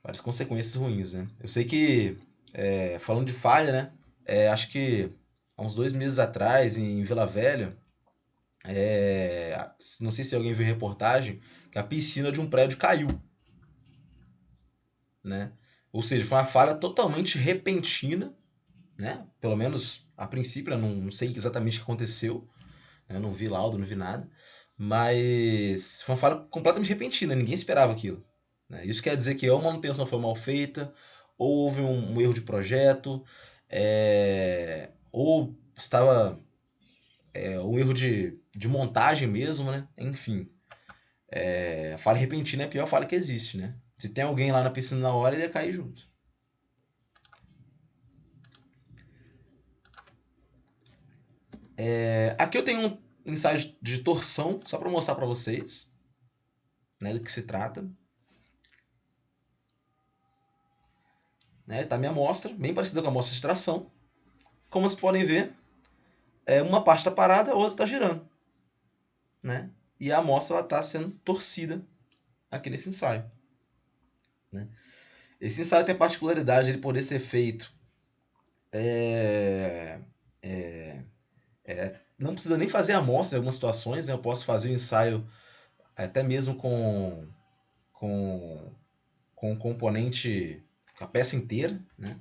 Várias consequências ruins, né? Eu sei que, falando de falha, né? Acho que há uns 2 meses atrás, em Vila Velha, não sei se alguém viu reportagem, que a piscina de um prédio caiu, né? Ou seja, foi uma falha totalmente repentina, né? Pelo menos a princípio, eu não sei exatamente o que aconteceu, né? Não vi laudo, não vi nada, mas foi uma falha completamente repentina, ninguém esperava aquilo, né? Isso quer dizer que ou a manutenção foi mal feita, ou houve um erro de projeto, ou estava um erro de montagem mesmo, né? Enfim, a falha repentina é a pior falha que existe, né? Se tem alguém lá na piscina na hora, ele ia cair junto. Aqui eu tenho um ensaio de torção, só para mostrar para vocês, né, do que se trata. Né? Tá minha amostra, bem parecida com a amostra de tração. Como vocês podem ver, uma parte está parada, a outra está girando. Né? E a amostra está sendo torcida aqui nesse ensaio. Né? Esse ensaio tem a particularidade de ele poder ser feito. Não precisa nem fazer amostra em algumas situações. Né? Eu posso fazer o ensaio até mesmo com, com o componente, com a peça inteira. Né?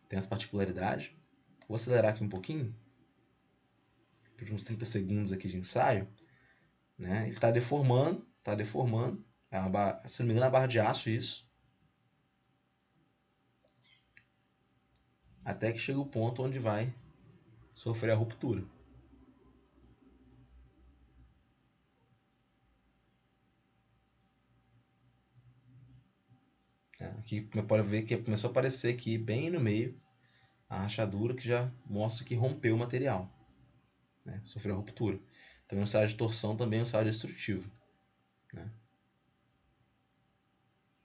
Tem essa particularidade. Vou acelerar aqui um pouquinho. Por uns 30 segundos aqui de ensaio. Né? Ele está deformando, está deformando. Se não me engano, é a barra de aço isso. Até que chega o ponto onde vai sofrer a ruptura. Aqui pode ver que começou a aparecer aqui bem no meio a rachadura que já mostra que rompeu o material. Né? Sofreu a ruptura. Então, um ensaio de torção também é um ensaio destrutivo. Né?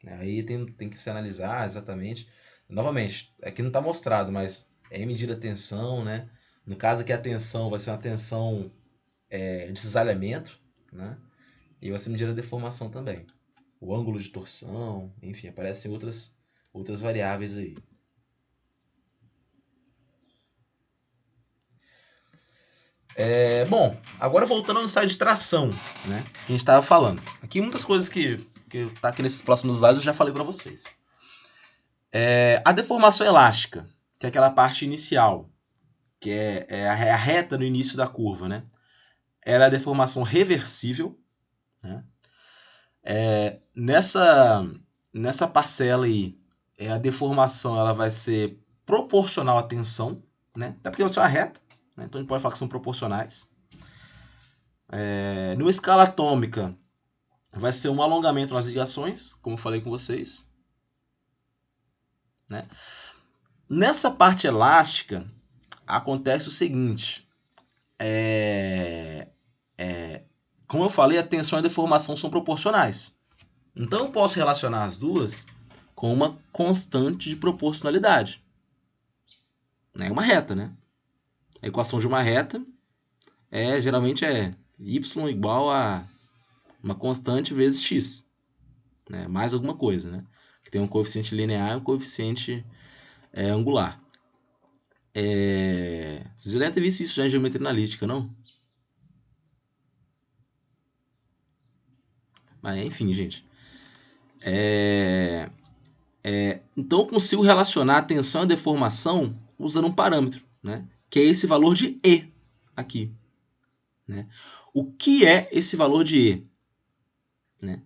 Aí tem que se analisar exatamente. Novamente, aqui não está mostrado, mas é medir a tensão, né? No caso aqui a tensão vai ser uma tensão de cisalhamento, né? E vai ser medir a deformação também. O ângulo de torção, enfim, aparecem outras variáveis aí. Bom, agora voltando ao ensaio de tração, né? Que a gente estava falando. Aqui muitas coisas que tá aqui nesses próximos slides eu já falei para vocês. A deformação elástica, que é aquela parte inicial, que é a reta no início da curva, né? Ela é a deformação reversível, né? Nessa parcela aí, a deformação ela vai ser proporcional à tensão, né? Até porque ela é uma reta, né? Então a gente pode falar que são proporcionais. Numa escala atômica, vai ser um alongamento nas ligações, como eu falei com vocês. Né? Nessa parte elástica, acontece o seguinte. Como eu falei, a tensão e a deformação são proporcionais. Então eu posso relacionar as duas com uma constante de proporcionalidade. É uma reta, né? A equação de uma reta geralmente é y igual a uma constante vezes x. Né? Mais alguma coisa, né? Que tem um coeficiente linear e um coeficiente angular. Vocês já devem ter visto isso já em geometria analítica, não? Mas enfim, gente. Então eu consigo relacionar a tensão e a deformação usando um parâmetro, né? Que é esse valor de E aqui. Né? O que é esse valor de E? Né?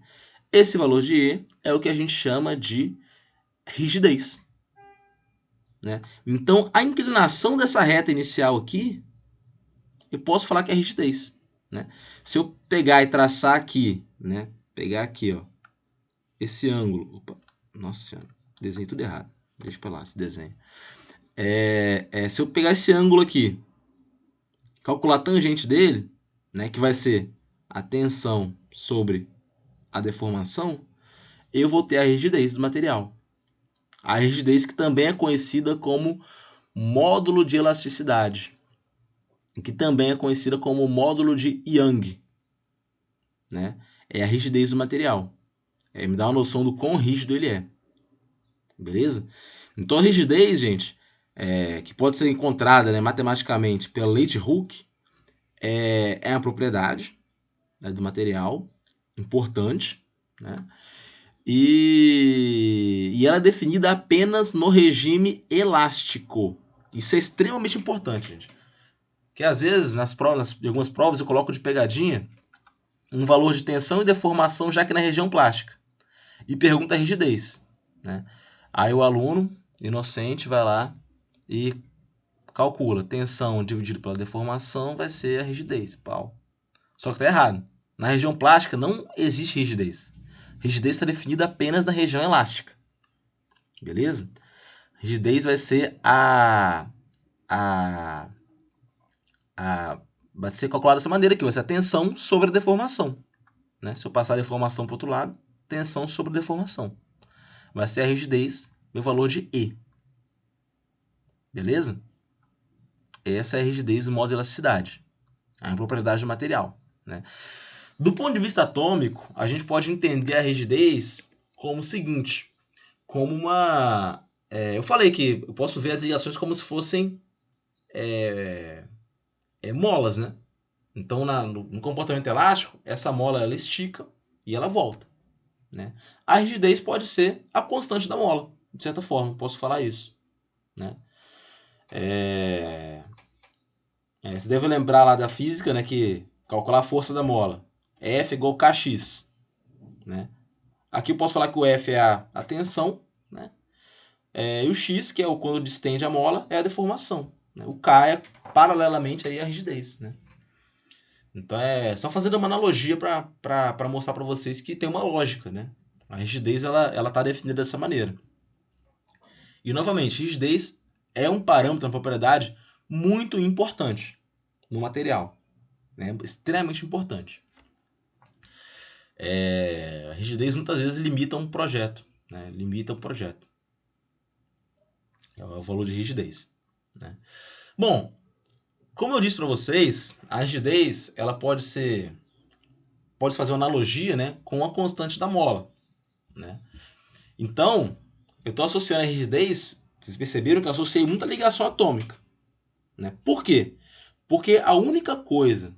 Esse valor de E é o que a gente chama de rigidez. Né? Então a inclinação dessa reta inicial aqui, eu posso falar que é rigidez. Né? Se eu pegar e traçar aqui, né? Pegar aqui, ó, esse ângulo. Opa, nossa senhora, desenhei tudo errado. Deixa pra lá esse desenho. Se eu pegar esse ângulo aqui, calcular a tangente dele, né, que vai ser a tensão sobre a deformação, eu vou ter a rigidez do material. A rigidez que também é conhecida como módulo de elasticidade, que também é conhecida como módulo de Young, né? É a rigidez do material. Me dá uma noção do quão rígido ele é. Beleza? Então a rigidez, gente, que pode ser encontrada, né, matematicamente pela lei de Hooke, é uma propriedade, né, do material importante, né? E ela é definida apenas no regime elástico. Isso é extremamente importante, gente. Porque às vezes, em algumas provas, eu coloco de pegadinha um valor de tensão e deformação já que na região plástica. E pergunta a rigidez, né? Aí o aluno, inocente, vai lá e calcula. Tensão dividido pela deformação vai ser a rigidez. Pau. Só que tá errado. Na região plástica não existe rigidez. Rigidez está definida apenas na região elástica. Beleza? Rigidez vai ser vai ser calculada dessa maneira aqui. Vai ser a tensão sobre a deformação. Né? Se eu passar a deformação para o outro lado, tensão sobre a deformação. Vai ser a rigidez, meu valor de E. Beleza? Essa é a rigidez do modo de elasticidade. É uma propriedade do material. Né? Do ponto de vista atômico, a gente pode entender a rigidez como o seguinte, como uma... eu falei que eu posso ver as ligações como se fossem molas, né? Então, no comportamento elástico, essa mola ela estica e ela volta. Né? A rigidez pode ser a constante da mola, de certa forma, posso falar isso. Né? Você deve lembrar lá da física, né, que calcular a força da mola. F igual kx. Né? Aqui eu posso falar que o F é a tensão, né? E o x, que é o quando distende a mola, é a deformação. Né? O K é paralelamente aí a rigidez. Né? Então é só fazendo uma analogia para mostrar para vocês que tem uma lógica. Né? A rigidez ela está definida dessa maneira. E novamente, rigidez é um parâmetro, uma propriedade muito importante no material. Né? Extremamente importante. A rigidez muitas vezes limita um projeto. Né? Limita o projeto. É o valor de rigidez. Né? Bom, como eu disse para vocês, a rigidez ela pode fazer uma analogia, né, com a constante da mola. Né? Então, eu estou associando a rigidez, vocês perceberam que eu associei muita ligação atômica. Né? Por quê? Porque a única coisa,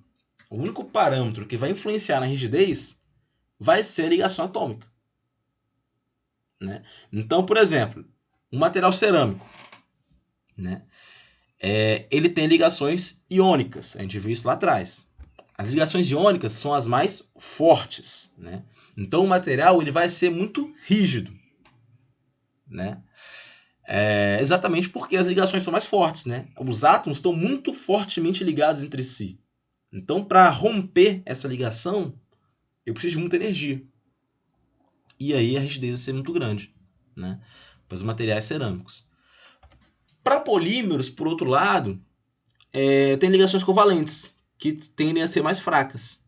o único parâmetro que vai influenciar na rigidez vai ser a ligação atômica. Né? Então, por exemplo, um material cerâmico, né? Ele tem ligações iônicas, a gente viu isso lá atrás. As ligações iônicas são as mais fortes. Né? Então o material ele vai ser muito rígido. Né? Exatamente porque as ligações são mais fortes. Né? Os átomos estão muito fortemente ligados entre si. Então, para romper essa ligação, eu preciso de muita energia. E aí a rigidez vai ser muito grande. Né? Para os materiais cerâmicos. Para polímeros, por outro lado, tem ligações covalentes, que tendem a ser mais fracas.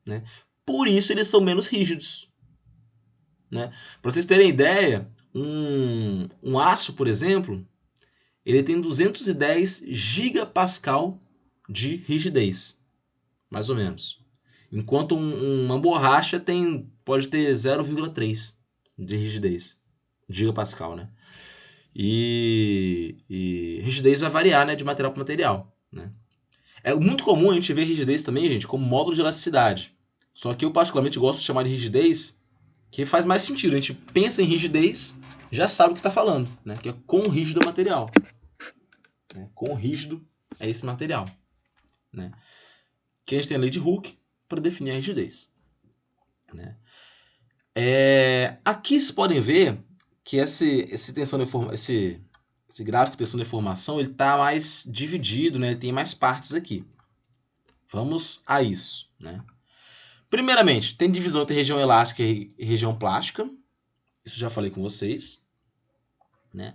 Né? Por isso eles são menos rígidos. Né? Para vocês terem ideia, um aço, por exemplo, ele tem 210 gigapascal de rigidez, mais ou menos. Enquanto uma borracha pode ter 0,3 de rigidez, gigapascal, né? E rigidez vai variar, né, de material para material. Né? É muito comum a gente ver rigidez também, gente, como módulo de elasticidade. Só que eu particularmente gosto de chamar de rigidez, que faz mais sentido. A gente pensa em rigidez, já sabe o que está falando, né? Que é quão rígido é o material. Né? Quão rígido é esse material. Né? Que a gente tem a lei de Hooke para definir a rigidez. Né? Aqui vocês podem ver que esse gráfico de tensão de deformação ele está mais dividido, né? Ele tem mais partes aqui. Vamos a isso. Né? Primeiramente, tem divisão entre região elástica e região plástica. Isso já falei com vocês. Né?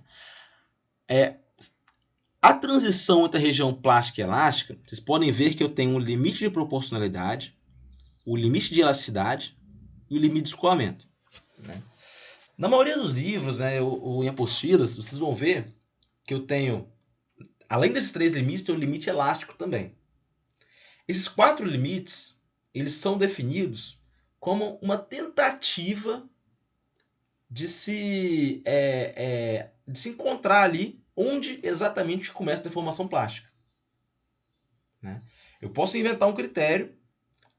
A transição entre a região plástica e elástica, vocês podem ver que eu tenho um limite de proporcionalidade, o limite de elasticidade e o limite de escoamento. Né? Na maioria dos livros, né, ou em apostilas, vocês vão ver que eu tenho, além desses 3 limites, tem o limite elástico também. Esses 4 limites, eles são definidos como uma tentativa de se encontrar ali onde exatamente começa a deformação plástica. Né? Eu posso inventar um critério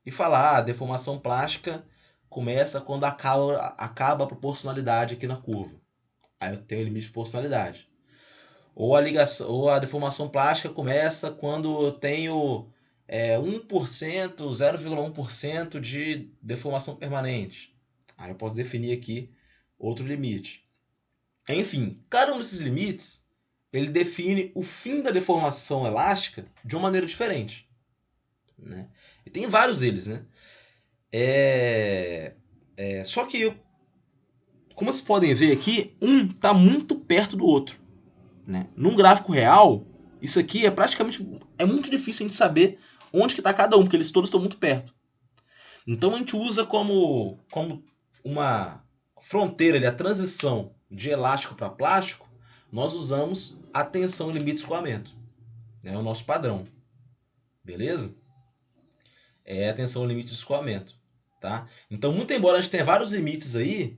e falar, a deformação plástica começa quando acaba a proporcionalidade aqui na curva. Aí eu tenho o limite de proporcionalidade. Ou a deformação plástica começa quando eu tenho 1%, 0,1% de deformação permanente. Aí eu posso definir aqui outro limite. Enfim, cada um desses limites ele define o fim da deformação elástica de uma maneira diferente. Né? E tem vários deles, né? Só que, como vocês podem ver aqui, um está muito perto do outro. Né? Num gráfico real, isso aqui é muito difícil a gente saber onde que está cada um, porque eles todos estão muito perto. Então a gente usa como uma fronteira ali, a transição de elástico para plástico, nós usamos a tensão limite de escoamento. É o nosso padrão. Beleza? É a tensão limite de escoamento. Tá? Então, muito embora a gente tenha vários limites aí,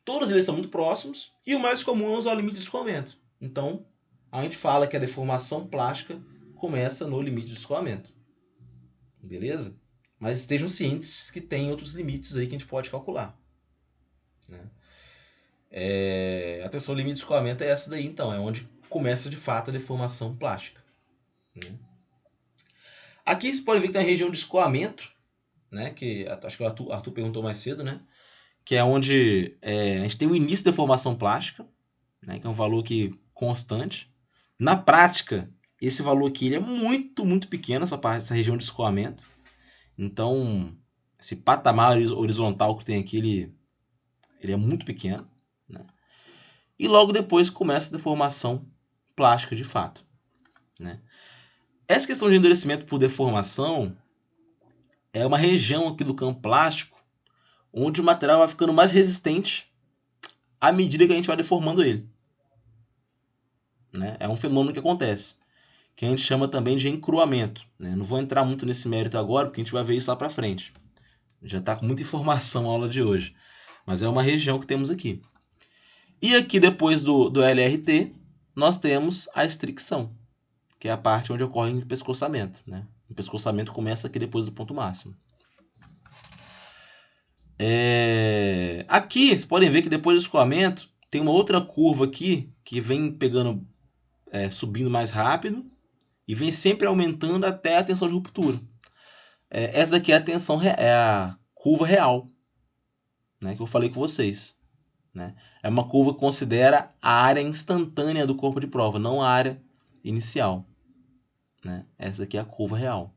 todos eles são muito próximos e o mais comum é usar o limite de escoamento. Então, a gente fala que a deformação plástica começa no limite de escoamento. Beleza? Mas estejam cientes que tem outros limites aí que a gente pode calcular. Né? A tensão limite de escoamento é essa daí, então. É onde começa de fato a deformação plástica. Né? Aqui você pode ver que tem a região de escoamento, né? Que acho que o Arthur perguntou mais cedo, né? Que é onde a gente tem o início da deformação plástica, né? Que é um valor aqui constante. Na prática, esse valor aqui ele é muito, muito pequeno, essa região de escoamento. Então, esse patamar horizontal que tem aqui, ele é muito pequeno. Né? E logo depois começa a deformação plástica de fato. Né? Essa questão de endurecimento por deformação é uma região aqui do campo plástico onde o material vai ficando mais resistente à medida que a gente vai deformando ele. Né? É um fenômeno que acontece, que a gente chama também de encruamento. Né? Não vou entrar muito nesse mérito agora, porque a gente vai ver isso lá para frente. Já está com muita informação a aula de hoje. Mas é uma região que temos aqui. E aqui, depois do LRT, nós temos a estricção, que é a parte onde ocorre o empescoçamento. Né? O empescoçamento começa aqui depois do ponto máximo. Aqui, vocês podem ver que depois do escoamento, tem uma outra curva aqui que vem pegando, subindo mais rápido e vem sempre aumentando até a tensão de ruptura. Essa aqui é a curva real, né, que eu falei com vocês. Né? É uma curva que considera a área instantânea do corpo de prova, não a área inicial. Né? Essa aqui é a curva real.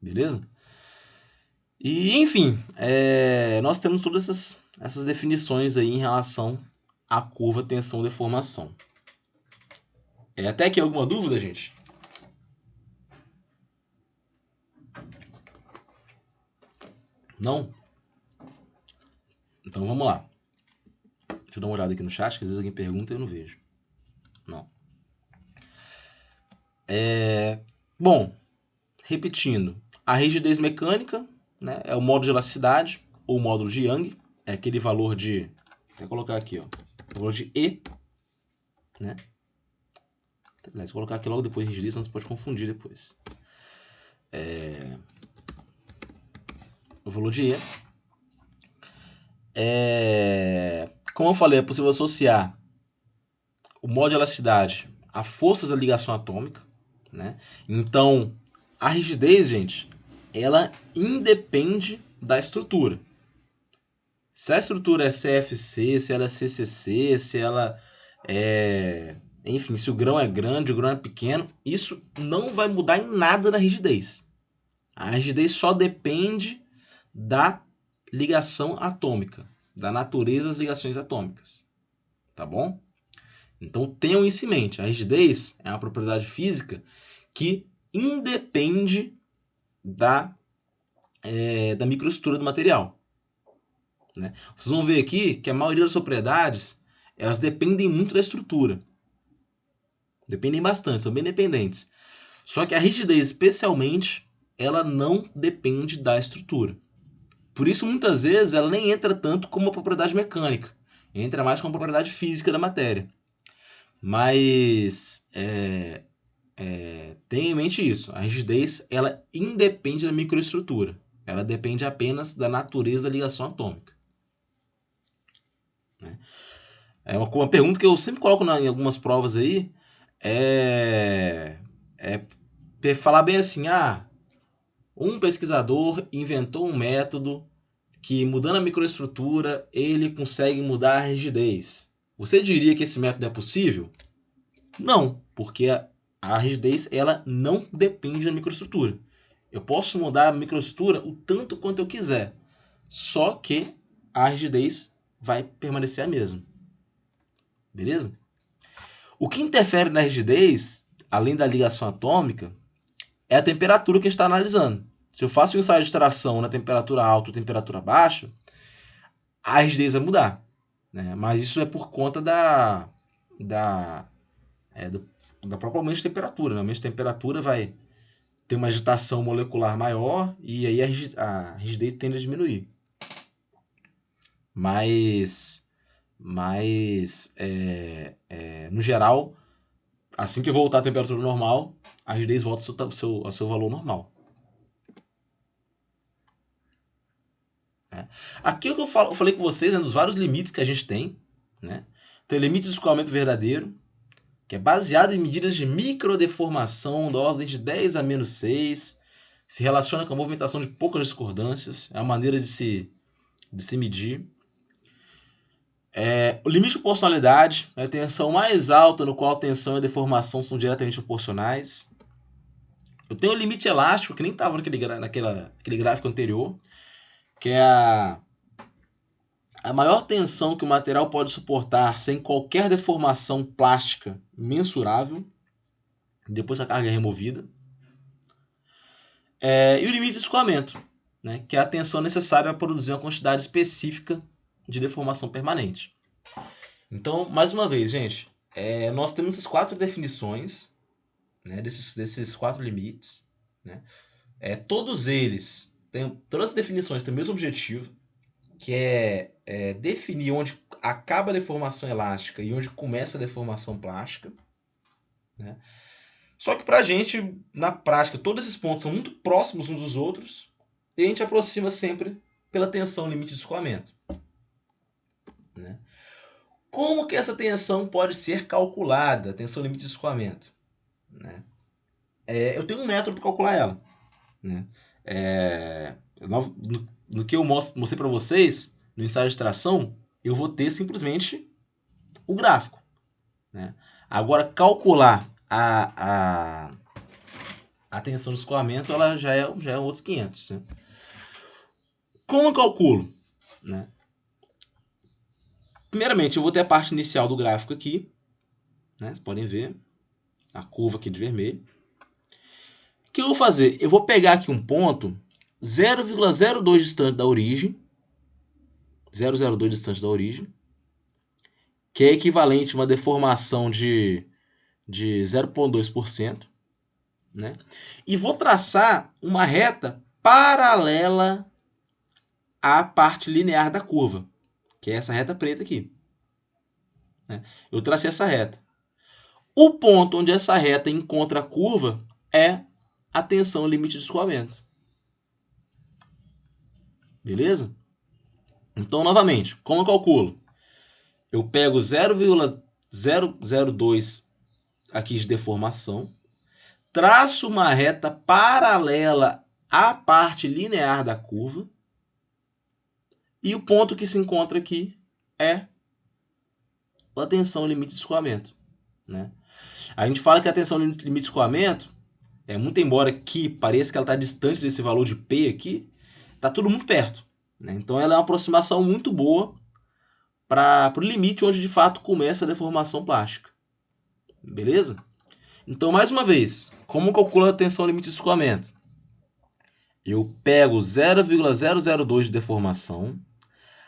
Beleza? E, enfim, nós temos todas essas definições aí em relação à curva tensão-deformação. Até aqui alguma dúvida, gente? Não? Então vamos lá. Deixa eu dar uma olhada aqui no chat, que às vezes alguém pergunta e eu não vejo. Não. Bom, repetindo. A rigidez mecânica, né, é o módulo de elasticidade, ou módulo de Young. É aquele valor de... Vou colocar aqui, ó. O valor de E. Né? Vou colocar aqui logo depois de rigidez, senão você pode confundir depois. O valor de E. Como eu falei, é possível associar o módulo de elasticidade a forças da ligação atômica. Né? Então, a rigidez, gente, ela independe da estrutura. Se a estrutura é CFC, se ela é CCC, se ela é... Enfim, se o grão é grande, o grão é pequeno, isso não vai mudar em nada na rigidez. A rigidez só depende da ligação atômica, da natureza das ligações atômicas. Tá bom? Então tenham isso em mente. A rigidez é uma propriedade física que independe da microestrutura do material. Né? Vocês vão ver aqui que a maioria das propriedades elas dependem muito da estrutura. Dependem bastante, são bem dependentes. Só que a rigidez, especialmente, ela não depende da estrutura. Por isso, muitas vezes, ela nem entra tanto como uma propriedade mecânica. Entra mais como uma propriedade física da matéria. Mas tenha em mente isso. A rigidez ela independe da microestrutura. Ela depende apenas da natureza da ligação atômica. Né? Uma pergunta que eu sempre coloco em algumas provas aí é falar bem assim, um pesquisador inventou um método que, mudando a microestrutura, ele consegue mudar a rigidez. Você diria que esse método é possível? Não, porque a rigidez ela não depende da microestrutura. Eu posso mudar a microestrutura o tanto quanto eu quiser, só que a rigidez vai permanecer a mesma. Beleza? O que interfere na rigidez, além da ligação atômica, é a temperatura que a gente está analisando. Se eu faço um ensaio de tração na temperatura alta ou temperatura baixa, a rigidez vai mudar. Né? Mas isso é por conta da própria temperatura. Né? O aumento de temperatura vai ter uma agitação molecular maior e aí a rigidez tende a diminuir. Mas no geral, assim que voltar à temperatura normal, a rigidez volta ao seu valor normal. Aqui é o que eu falei com vocês, dos vários limites que a gente tem. Né? Tem o limite de escoamento verdadeiro, que é baseado em medidas de microdeformação da ordem de 10 a menos 6, se relaciona com a movimentação de poucas discordâncias, é a maneira de se medir. O limite de proporcionalidade é a tensão mais alta, no qual a tensão e a deformação são diretamente proporcionais. Eu tenho o limite elástico, que nem estava naquele gráfico anterior, que é a maior tensão que o material pode suportar sem qualquer deformação plástica mensurável, depois que a carga é removida. E o limite de escoamento, né, que é a tensão necessária para produzir uma quantidade específica de deformação permanente. Então, mais uma vez, gente, nós temos essas 4 definições, né, desses 4 limites. Né? Todas as definições têm o mesmo objetivo, que é definir onde acaba a deformação elástica e onde começa a deformação plástica. Né? Só que pra gente, na prática, todos esses pontos são muito próximos uns dos outros e a gente aproxima sempre pela tensão limite de escoamento. Né? Como que essa tensão pode ser calculada, a tensão limite de escoamento? Né? Eu tenho um método para calcular ela. Né? No que eu mostrei para vocês, no ensaio de tração, eu vou ter simplesmente o gráfico. Né? Agora, calcular a tensão de escoamento, ela já é outros 500. Né? Como eu calculo? Né? Primeiramente, eu vou ter a parte inicial do gráfico aqui. Né? Vocês podem ver a curva aqui de vermelho. O que eu vou fazer? Eu vou pegar aqui um ponto 0,02 distante da origem, 0,02 distante da origem, que é equivalente a uma deformação de 0,2%, né? E vou traçar uma reta paralela à parte linear da curva, que é essa reta preta aqui. Né? Eu tracei essa reta. O ponto onde essa reta encontra a curva é a tensão limite de escoamento. Beleza? Então, novamente, como eu calculo? Eu pego 0,002 aqui de deformação, traço uma reta paralela à parte linear da curva e o ponto que se encontra aqui é a tensão limite de escoamento. Né? A gente fala que a tensão limite de escoamento, muito embora aqui pareça que ela está distante desse valor de P aqui, está tudo muito perto. Né? Então ela é uma aproximação muito boa para o limite onde de fato começa a deformação plástica. Beleza? Então, mais uma vez, como calcula a tensão limite de escoamento? Eu pego 0,002 de deformação.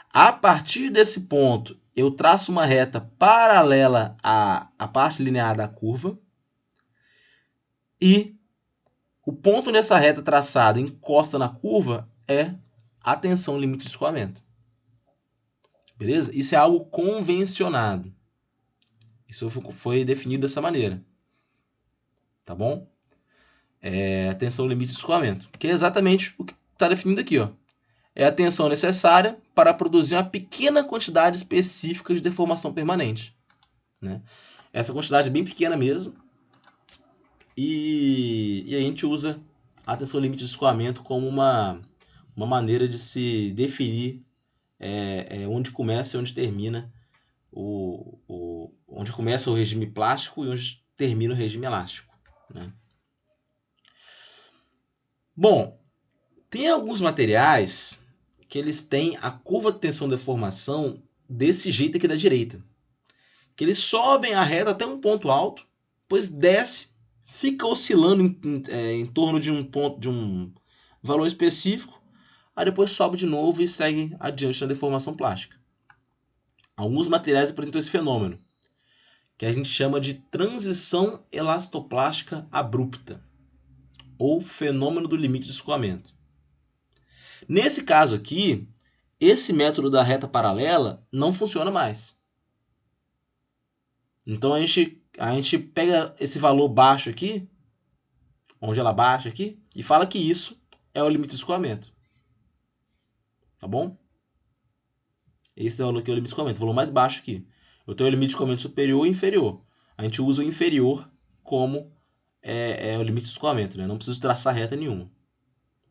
A partir desse ponto, eu traço uma reta paralela à parte linear da curva. E o ponto nessa reta traçada encosta na curva é a tensão limite de escoamento. Beleza? Isso é algo convencionado. Isso foi definido dessa maneira. Tá bom? É a tensão limite de escoamento. Que é exatamente o que está definido aqui, ó. É a tensão necessária para produzir uma pequena quantidade específica de deformação permanente. Né? Essa quantidade é bem pequena mesmo. E a gente usa a tensão limite de escoamento como uma maneira de se definir onde começa e onde termina onde começa o regime plástico e onde termina o regime elástico. Né? Bom, tem alguns materiais que eles têm a curva de tensão de deformação desse jeito aqui da direita. Que eles sobem a reta até um ponto alto, depois desce, fica oscilando em torno de um ponto, de um valor específico, aí depois sobe de novo e segue adiante na deformação plástica. Alguns materiais apresentam esse fenômeno, que a gente chama de transição elastoplástica abrupta, ou fenômeno do limite de escoamento. Nesse caso aqui, esse método da reta paralela não funciona mais. Então a gente pega esse valor baixo aqui, onde ela baixa aqui, e fala que isso é o limite de escoamento. Tá bom? Esse é o limite de escoamento, o valor mais baixo aqui. Eu tenho o limite de escoamento superior e inferior. A gente usa o inferior como o limite de escoamento, né? Não preciso traçar reta nenhuma.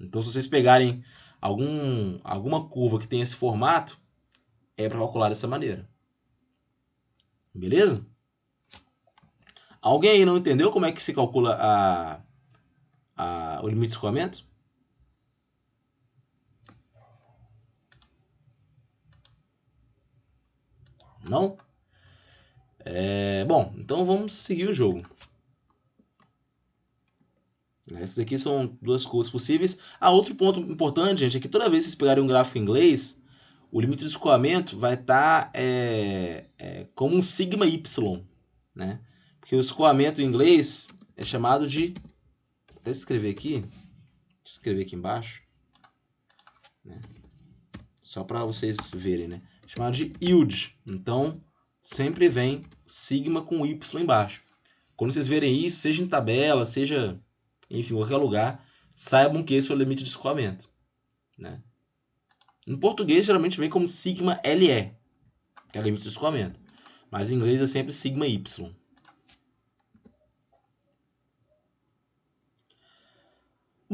Então, se vocês pegarem alguma curva que tem esse formato, é para calcular dessa maneira. Beleza? Alguém aí não entendeu como é que se calcula o limite de escoamento? Não? Bom, então vamos seguir o jogo. Essas aqui são duas curvas possíveis. Outro ponto importante, gente, é que toda vez que vocês pegarem um gráfico em inglês, o limite de escoamento vai estar como um sigma y, né? Porque o escoamento em inglês é chamado de... Vou até escrever aqui. Deixa eu escrever aqui embaixo. Né? Só para vocês verem, né? Chamado de yield. Então, sempre vem sigma com y embaixo. Quando vocês verem isso, seja em tabela, seja, enfim, em qualquer lugar, saibam que esse é o limite de escoamento. Né? Em português, geralmente vem como sigma LE, que é o limite de escoamento. Mas em inglês é sempre sigma Y.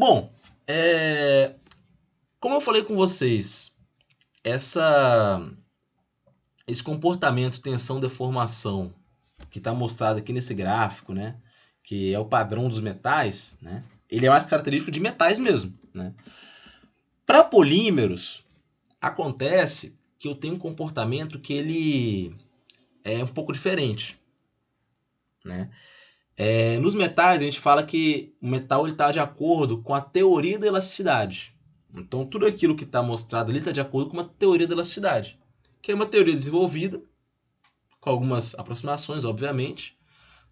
Bom, como eu falei com vocês, esse comportamento tensão-deformação que está mostrado aqui nesse gráfico, né, que é o padrão dos metais, né, ele é mais característico de metais mesmo. Né? Para polímeros, acontece que eu tenho um comportamento que ele é um pouco diferente. Né? Nos metais, a gente fala que o metal está de acordo com a teoria da elasticidade. Então, tudo aquilo que está mostrado ali está de acordo com uma teoria da elasticidade, que é uma teoria desenvolvida, com algumas aproximações, obviamente,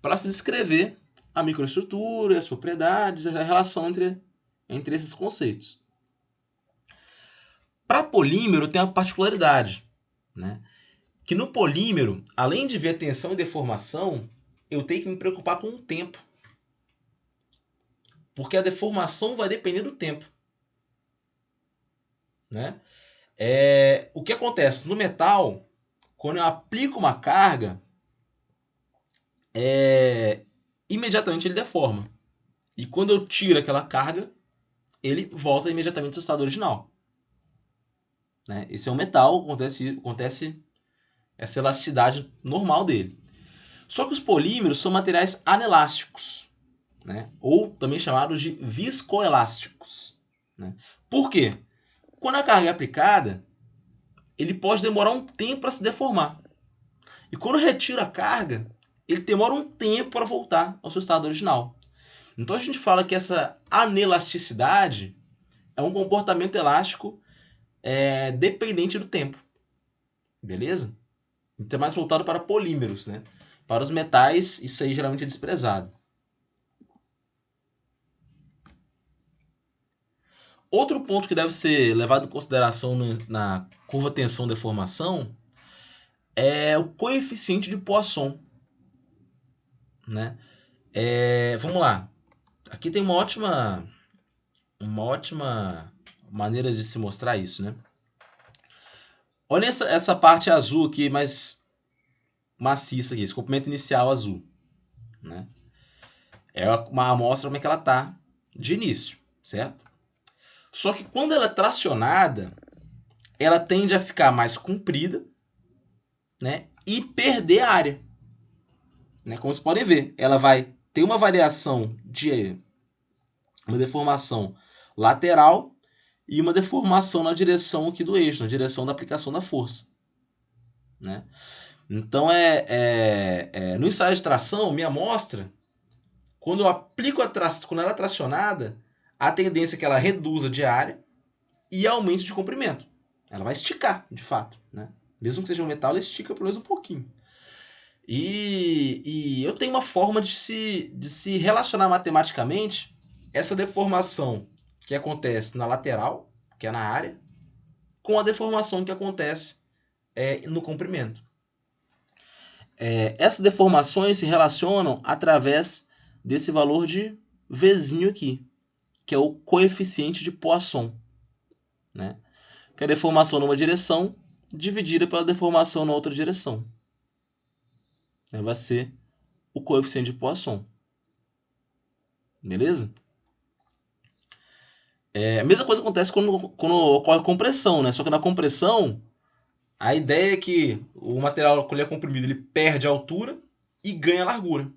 para se descrever a microestrutura, as propriedades, a relação entre esses conceitos. Para polímero, tem uma particularidade, né? Que no polímero, além de ver tensão e deformação, eu tenho que me preocupar com o tempo. Porque a deformação vai depender do tempo. Né? O que acontece? No metal, quando eu aplico uma carga, imediatamente ele deforma. E quando eu tiro aquela carga, ele volta imediatamente ao seu estado original. Né? Esse é um metal, acontece essa elasticidade normal dele. Só que os polímeros são materiais anelásticos, né? Ou também chamados de viscoelásticos. Né? Por quê? Quando a carga é aplicada, ele pode demorar um tempo para se deformar. E quando eu retiro a carga, ele demora um tempo para voltar ao seu estado original. Então a gente fala que essa anelasticidade é um comportamento elástico dependente do tempo. Beleza? Então é mais voltado para polímeros, né? Para os metais, isso aí geralmente é desprezado. Outro ponto que deve ser levado em consideração na curva tensão-deformação é o coeficiente de Poisson, né? Vamos lá. Aqui tem uma ótima maneira de se mostrar isso, né? Olha essa parte azul aqui, mais maciça aqui, esse comprimento inicial azul, né? É uma amostra como é que ela tá de início, certo? Só que quando ela é tracionada, ela tende a ficar mais comprida, né? E perder área, né? Como vocês podem ver, ela vai ter uma variação de uma deformação lateral e uma deformação na direção aqui do eixo, na direção da aplicação da força, né? Então no ensaio de tração, minha amostra, quando eu aplico quando ela é tracionada, a tendência é que ela reduza de área e aumente de comprimento. Ela vai esticar, de fato, né? Mesmo que seja um metal, ela estica pelo menos um pouquinho. E eu tenho uma forma de se relacionar matematicamente essa deformação que acontece na lateral, que é na área, com a deformação que acontece no comprimento. Essas deformações se relacionam através desse valor de Vzinho aqui, que é o coeficiente de Poisson, né? Que é a deformação numa direção dividida pela deformação na outra direção. Vai ser o coeficiente de Poisson. Beleza? A mesma coisa acontece quando ocorre compressão, né? Só que na compressão, a ideia é que o material, quando ele é comprimido, ele perde altura e ganha largura.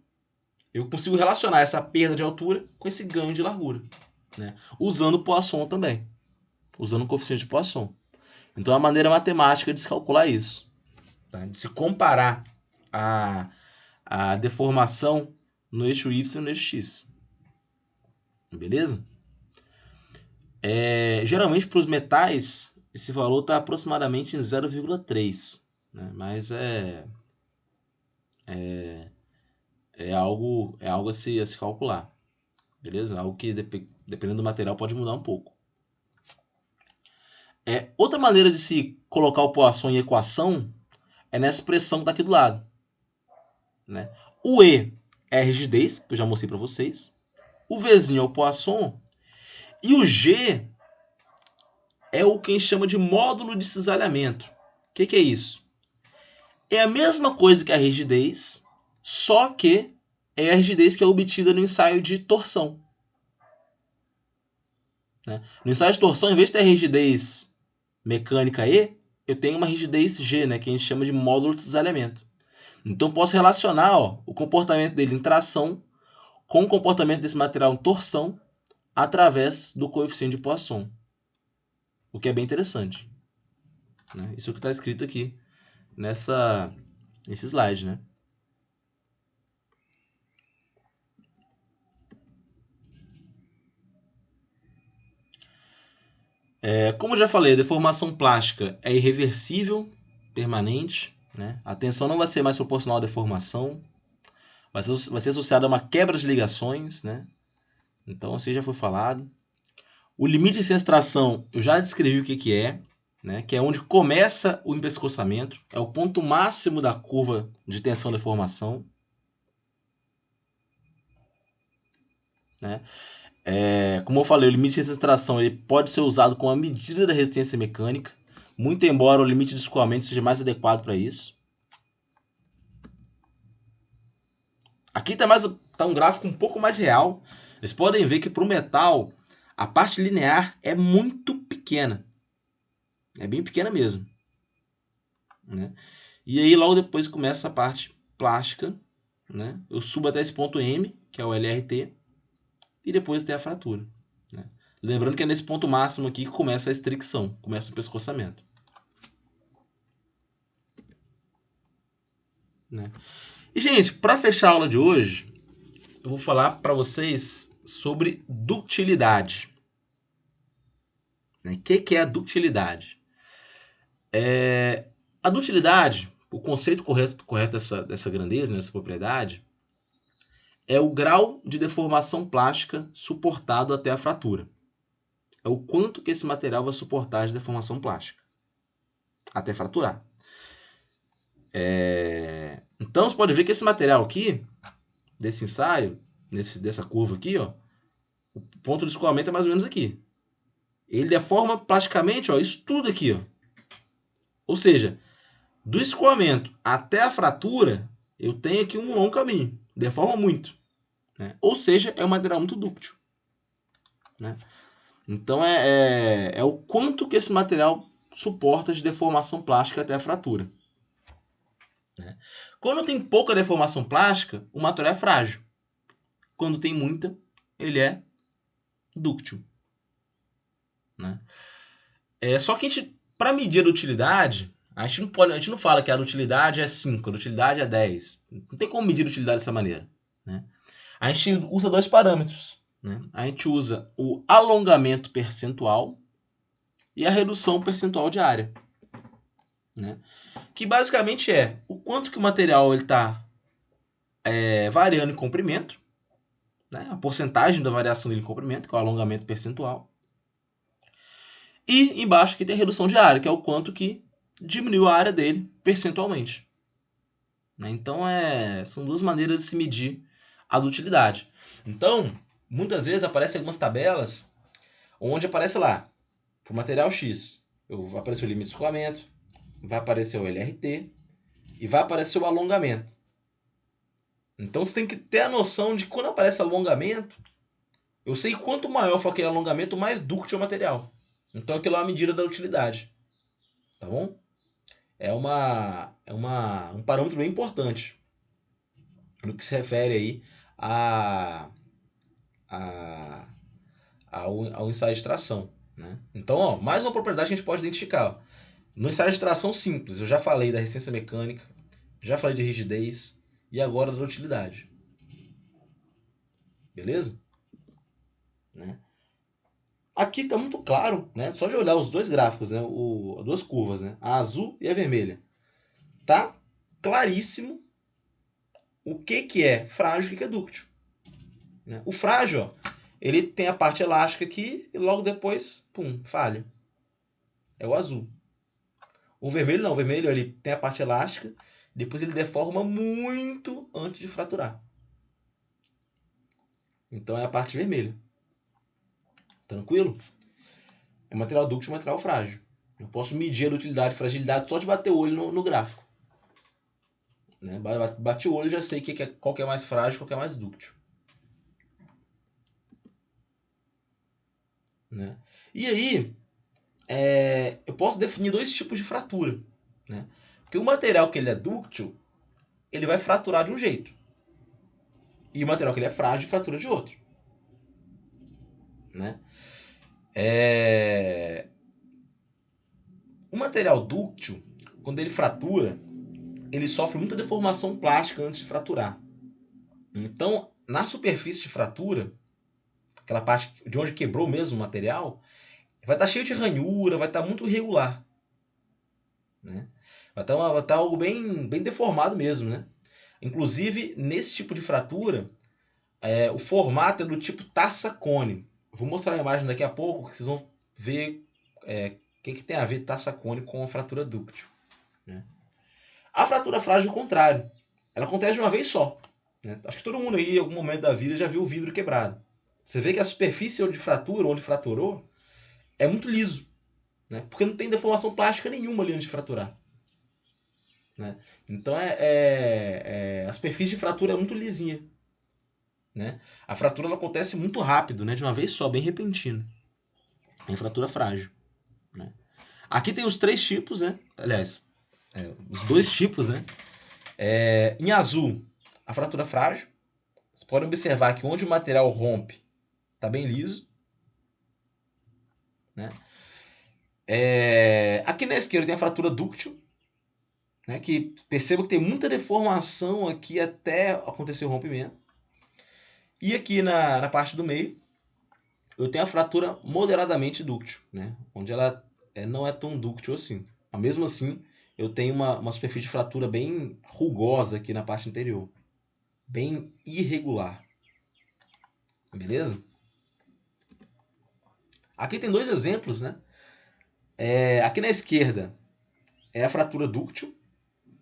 Eu consigo relacionar essa perda de altura com esse ganho de largura, né? Usando Poisson também. Usando o coeficiente de Poisson. Então é uma maneira matemática de se calcular isso. Tá? De se comparar a deformação no eixo Y e no eixo X. Beleza? Geralmente para os metais, esse valor está aproximadamente em 0,3. Né? Mas é algo a se calcular. Beleza? Algo que, dependendo do material, pode mudar um pouco. Outra maneira de se colocar o Poisson em equação é nessa expressão que está aqui do lado. Né? O E é a rigidez, que eu já mostrei para vocês. O Vzinho é o Poisson. E o G é o que a gente chama de módulo de cisalhamento. O que é isso? É a mesma coisa que a rigidez, só que é a rigidez que é obtida no ensaio de torção. Né? No ensaio de torção, em vez de ter a rigidez mecânica E, eu tenho uma rigidez G, né, que a gente chama de módulo de cisalhamento. Então, posso relacionar o comportamento dele em tração com o comportamento desse material em torção através do coeficiente de Poisson. O que é bem interessante. Né? Isso é o que está escrito aqui nesse slide. Né? Como eu já falei, a deformação plástica é irreversível, permanente. Né? A tensão não vai ser mais proporcional à deformação. Vai ser associada a uma quebra de ligações. Né? Então, isso já foi falado. O limite de extração, eu já descrevi o que é. Né? Que é onde começa o empescoçamento. É o ponto máximo da curva de tensão-deformação. Né? Como eu falei, o limite de extração ele pode ser usado com a medida da resistência mecânica, muito embora o limite de escoamento seja mais adequado para isso. Aqui tá um gráfico um pouco mais real. Vocês podem ver que para o metal, a parte linear é muito pequena. É bem pequena mesmo. Né? E aí logo depois começa a parte plástica. Né? Eu subo até esse ponto M, que é o LRT, e depois tem a fratura. Né? Lembrando que é nesse ponto máximo aqui que começa a estricção, começa o pescoçamento. Né? E, gente, para fechar a aula de hoje, eu vou falar para vocês sobre ductilidade. O que é a ductilidade? A ductilidade, o conceito correto dessa grandeza, dessa propriedade, é o grau de deformação plástica suportado até a fratura. É o quanto que esse material vai suportar de deformação plástica até fraturar. Então você pode ver que esse material aqui, desse ensaio, dessa curva aqui, ó, o ponto de escoamento é mais ou menos aqui. Ele deforma plasticamente, ó, isso tudo aqui, ó. Ou seja, do escoamento até a fratura, eu tenho aqui um longo caminho. Deforma muito. Né? Ou seja, é um material muito dúctil. Né? Então é o quanto que esse material suporta de deformação plástica até a fratura. Né? Quando tem pouca deformação plástica, o material é frágil. Quando tem muita, ele é dúctil. Né? Só que para medir a utilidade, a gente não fala que a utilidade é 5, a utilidade é 10. Não tem como medir a utilidade dessa maneira. Né? A gente usa dois parâmetros. Né? A gente usa o alongamento percentual e a redução percentual de área. Né? Que basicamente é o quanto que o material está variando em comprimento, né? A porcentagem da variação dele em comprimento, que é o alongamento percentual. E embaixo aqui tem a redução de área, que é o quanto que diminuiu a área dele percentualmente. Né? Então são duas maneiras de se medir a dutilidade. Então, muitas vezes aparecem algumas tabelas onde aparece lá, para o material X, vai aparecer o limite de escoamento, vai aparecer o LRT e vai aparecer o alongamento. Então você tem que ter a noção de que quando aparece alongamento, eu sei quanto maior for aquele alongamento, mais dúctil é o material. Então aquilo é uma medida da utilidade. Tá bom? É um parâmetro bem importante no que se refere aí ao ensaio de tração. Né? Então, ó, mais uma propriedade que a gente pode identificar. Ó. No ensaio de tração simples, eu já falei da resistência mecânica, já falei de rigidez e agora da utilidade. Beleza? Né? Aqui está muito claro, né? Só de olhar os dois gráficos, né? As duas curvas, né? A azul e a vermelha. Tá claríssimo o que é frágil e o que é dúctil. Né? O frágil, ó, ele tem a parte elástica aqui e logo depois, pum, falha. É o azul. O vermelho não, o vermelho ele tem a parte elástica, depois ele deforma muito antes de fraturar. Então é a parte vermelha. Tranquilo? É material dúctil e material frágil. Eu posso medir a dutilidade e fragilidade só de bater o olho no gráfico. Né? Bati o olho e já sei qual que é mais frágil e qual que é mais dúctil. Né? E aí, eu posso definir dois tipos de fratura. Né? Porque o material que ele é dúctil, ele vai fraturar de um jeito. E o material que ele é frágil, fratura de outro. Né? O material dúctil, quando ele fratura, ele sofre muita deformação plástica antes de fraturar. Então, na superfície de fratura, aquela parte de onde quebrou mesmo o material, vai estar cheio de ranhura, vai estar muito irregular. Né? Vai estar algo bem deformado mesmo. Né? Inclusive, nesse tipo de fratura, o formato é do tipo taça-cone. Vou mostrar a imagem daqui a pouco, que vocês vão ver o que tem a ver taça-cone com a fratura dúctil. Né? A fratura frágil, ao contrário. Ela acontece de uma vez só. Né? Acho que todo mundo aí, em algum momento da vida, já viu o vidro quebrado. Você vê que a superfície onde fratura, onde fraturou, é muito liso. Né? Porque não tem deformação plástica nenhuma ali antes de fraturar. Né? Então a superfície de fratura é muito lisinha. Né? A fratura ela acontece muito rápido, né? De uma vez só, bem repentino. É fratura frágil. Né? Aqui tem os três tipos, né? Aliás, os dois tipos, né? Em azul, a fratura frágil. Vocês podem observar que onde o material rompe, está bem liso. Né? Aqui na esquerda tem a fratura dúctil. né? Que perceba que tem muita deformação aqui até acontecer o rompimento. E aqui na parte do meio, eu tenho a fratura moderadamente dúctil, né? Onde ela não é tão dúctil assim. Mas mesmo assim, eu tenho uma superfície de fratura bem rugosa aqui na parte interior. Bem irregular. Beleza? Aqui tem dois exemplos, né? Aqui na esquerda é a fratura dúctil,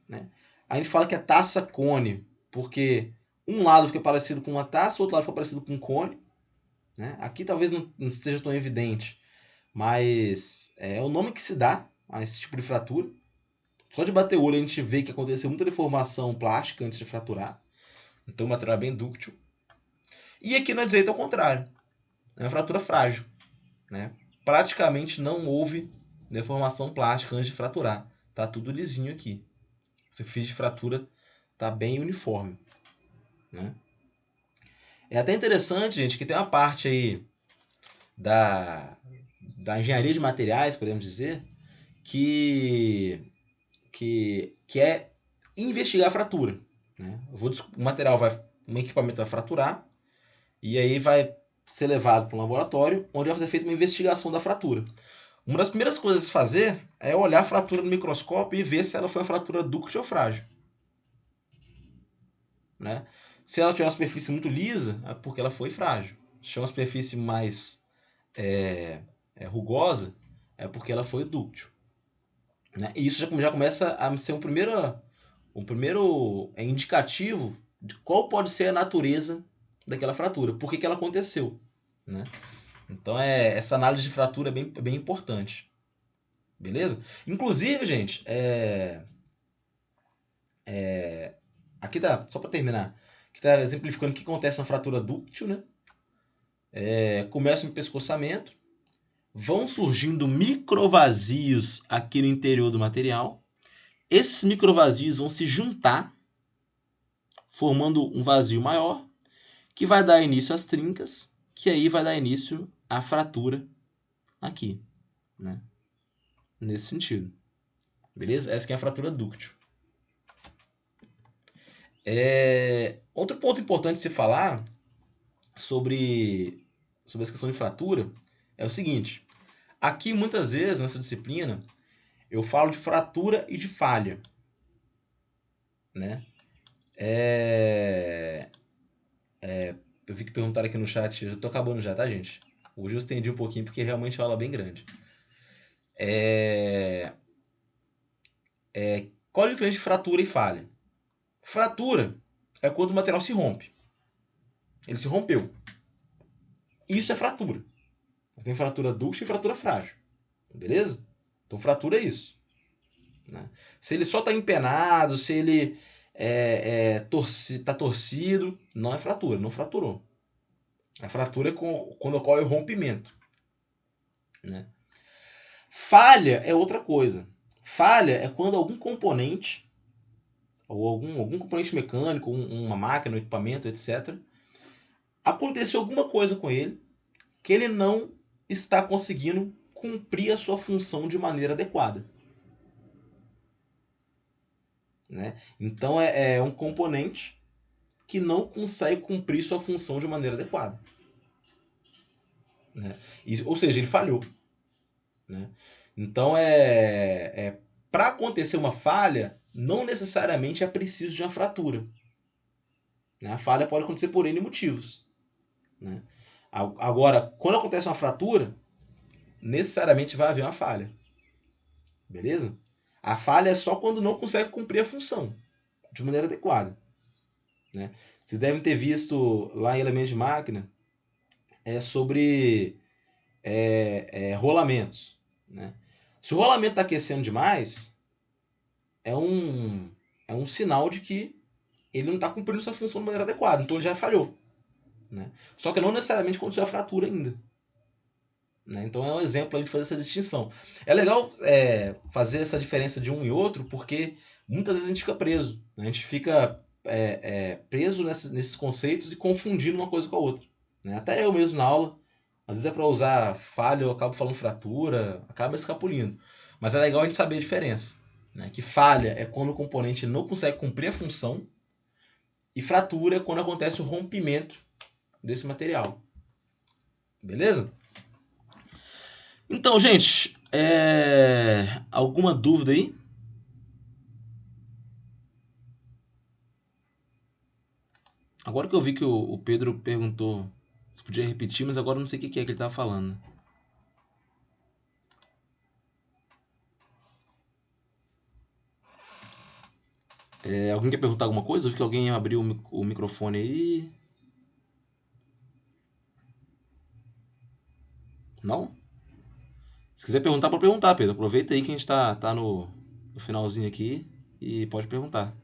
né? A gente fala que é taça cone, porque um lado fica parecido com uma taça, o outro lado fica parecido com um cone. Né? Aqui talvez não esteja tão evidente, mas é o nome que se dá a esse tipo de fratura. Só de bater o olho a gente vê que aconteceu muita deformação plástica antes de fraturar. Então o material é bem dúctil. E aqui na direita é o contrário. É uma fratura frágil. Né? Praticamente não houve deformação plástica antes de fraturar. Tá tudo lisinho aqui. A superfície de fratura tá bem uniforme. Né? É até interessante, gente, que tem uma parte aí da engenharia de materiais, podemos dizer, que é investigar a fratura. Né? O material um equipamento vai fraturar e aí vai ser levado para um laboratório onde vai ser feita uma investigação da fratura. Uma das primeiras coisas a se fazer é olhar a fratura no microscópio e ver se ela foi uma fratura dúctil ou frágil. Né? Se ela tiver uma superfície muito lisa, é porque ela foi frágil. Se tiver uma superfície mais rugosa, é porque ela foi dúctil. Né? E isso já começa a ser um primeiro indicativo de qual pode ser a natureza daquela fratura, por que ela aconteceu. Né? Então essa análise de fratura é bem importante. Beleza? Inclusive, gente, aqui tá, só para terminar, aqui tá exemplificando o que acontece na fratura dúctil, né? Começa um pescoçamento, vão surgindo microvazios aqui no interior do material. Esses microvazios vão se juntar, formando um vazio maior, que vai dar início às trincas, que aí vai dar início à fratura aqui, né? Nesse sentido. Beleza? Essa aqui é a fratura dúctil. Outro ponto importante se falar sobre essa questão de fratura é o seguinte. Aqui, muitas vezes, nessa disciplina, eu falo de fratura e de falha. Né? Eu vi que perguntaram aqui no chat, eu já tô acabando já, tá, gente? Hoje eu estendi um pouquinho porque realmente é uma aula bem grande. Qual a diferença de fratura e falha? Fratura é quando o material se rompe. Ele se rompeu. Isso é fratura. Tem fratura dúctil e fratura frágil. Beleza? Então fratura é isso. Né? Se ele só está empenado, se ele tá torcido, não é fratura, não fraturou. A fratura é quando ocorre o rompimento. Né? Falha é outra coisa. Falha é quando algum componente, ou algum componente mecânico, uma máquina, um equipamento, etc., aconteceu alguma coisa com ele que ele não está conseguindo cumprir a sua função de maneira adequada. Né? Então é um componente que não consegue cumprir sua função de maneira adequada. Né? Ou seja, ele falhou. Né? Então para acontecer uma falha, não necessariamente é preciso de uma fratura. Né? A falha pode acontecer por N motivos. Né? Agora, quando acontece uma fratura, necessariamente vai haver uma falha. Beleza? A falha é só quando não consegue cumprir a função de maneira adequada. Né? Vocês devem ter visto lá em Elementos de Máquina sobre rolamentos. Né? Se o rolamento está aquecendo demais, é um sinal de que ele não está cumprindo sua função de maneira adequada, então ele já falhou. Né? Só que não necessariamente aconteceu a fratura ainda. Né? Então é um exemplo de fazer essa distinção. É legal fazer essa diferença de um e outro, porque muitas vezes a gente fica preso. Né? A gente fica preso nesses conceitos e confundindo uma coisa com a outra. Né? Até eu mesmo na aula, às vezes é para usar falha, eu acabo falando fratura, acaba escapulindo. Mas é legal a gente saber a diferença. né? Que falha é quando o componente não consegue cumprir a função. E fratura é quando acontece o rompimento desse material. Beleza? Então, gente, alguma dúvida aí? Agora que eu vi que o Pedro perguntou se podia repetir, mas agora eu não sei o que é que ele estava falando. Alguém quer perguntar alguma coisa? Eu vi que alguém abriu o microfone aí. Não? Se quiser perguntar, pode perguntar, Pedro. Aproveita aí que a gente tá no finalzinho aqui e pode perguntar.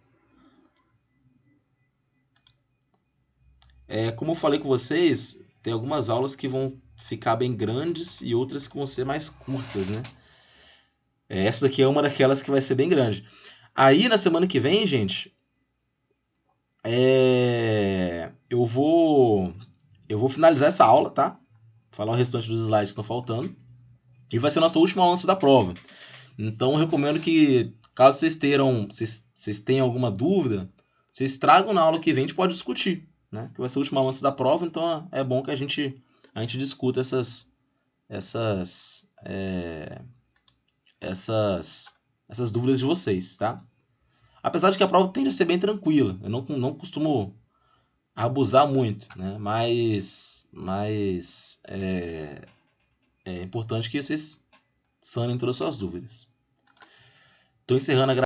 Como eu falei com vocês, tem algumas aulas que vão ficar bem grandes e outras que vão ser mais curtas, né? Essa daqui é uma daquelas que vai ser bem grande. Aí na semana que vem, gente, eu vou finalizar essa aula, tá? Falar o restante dos slides que estão faltando. E vai ser a nossa última aula antes da prova. Então eu recomendo que, caso vocês tenham alguma dúvida, vocês tragam na aula que vem, a gente pode discutir, né? Que vai ser a última aula antes da prova, então é bom que a gente discuta essas, é, essas dúvidas de vocês, tá? Apesar de que a prova tende a ser bem tranquila, eu não costumo abusar muito, né? Mas é importante que vocês sanem todas as suas dúvidas. Estou encerrando a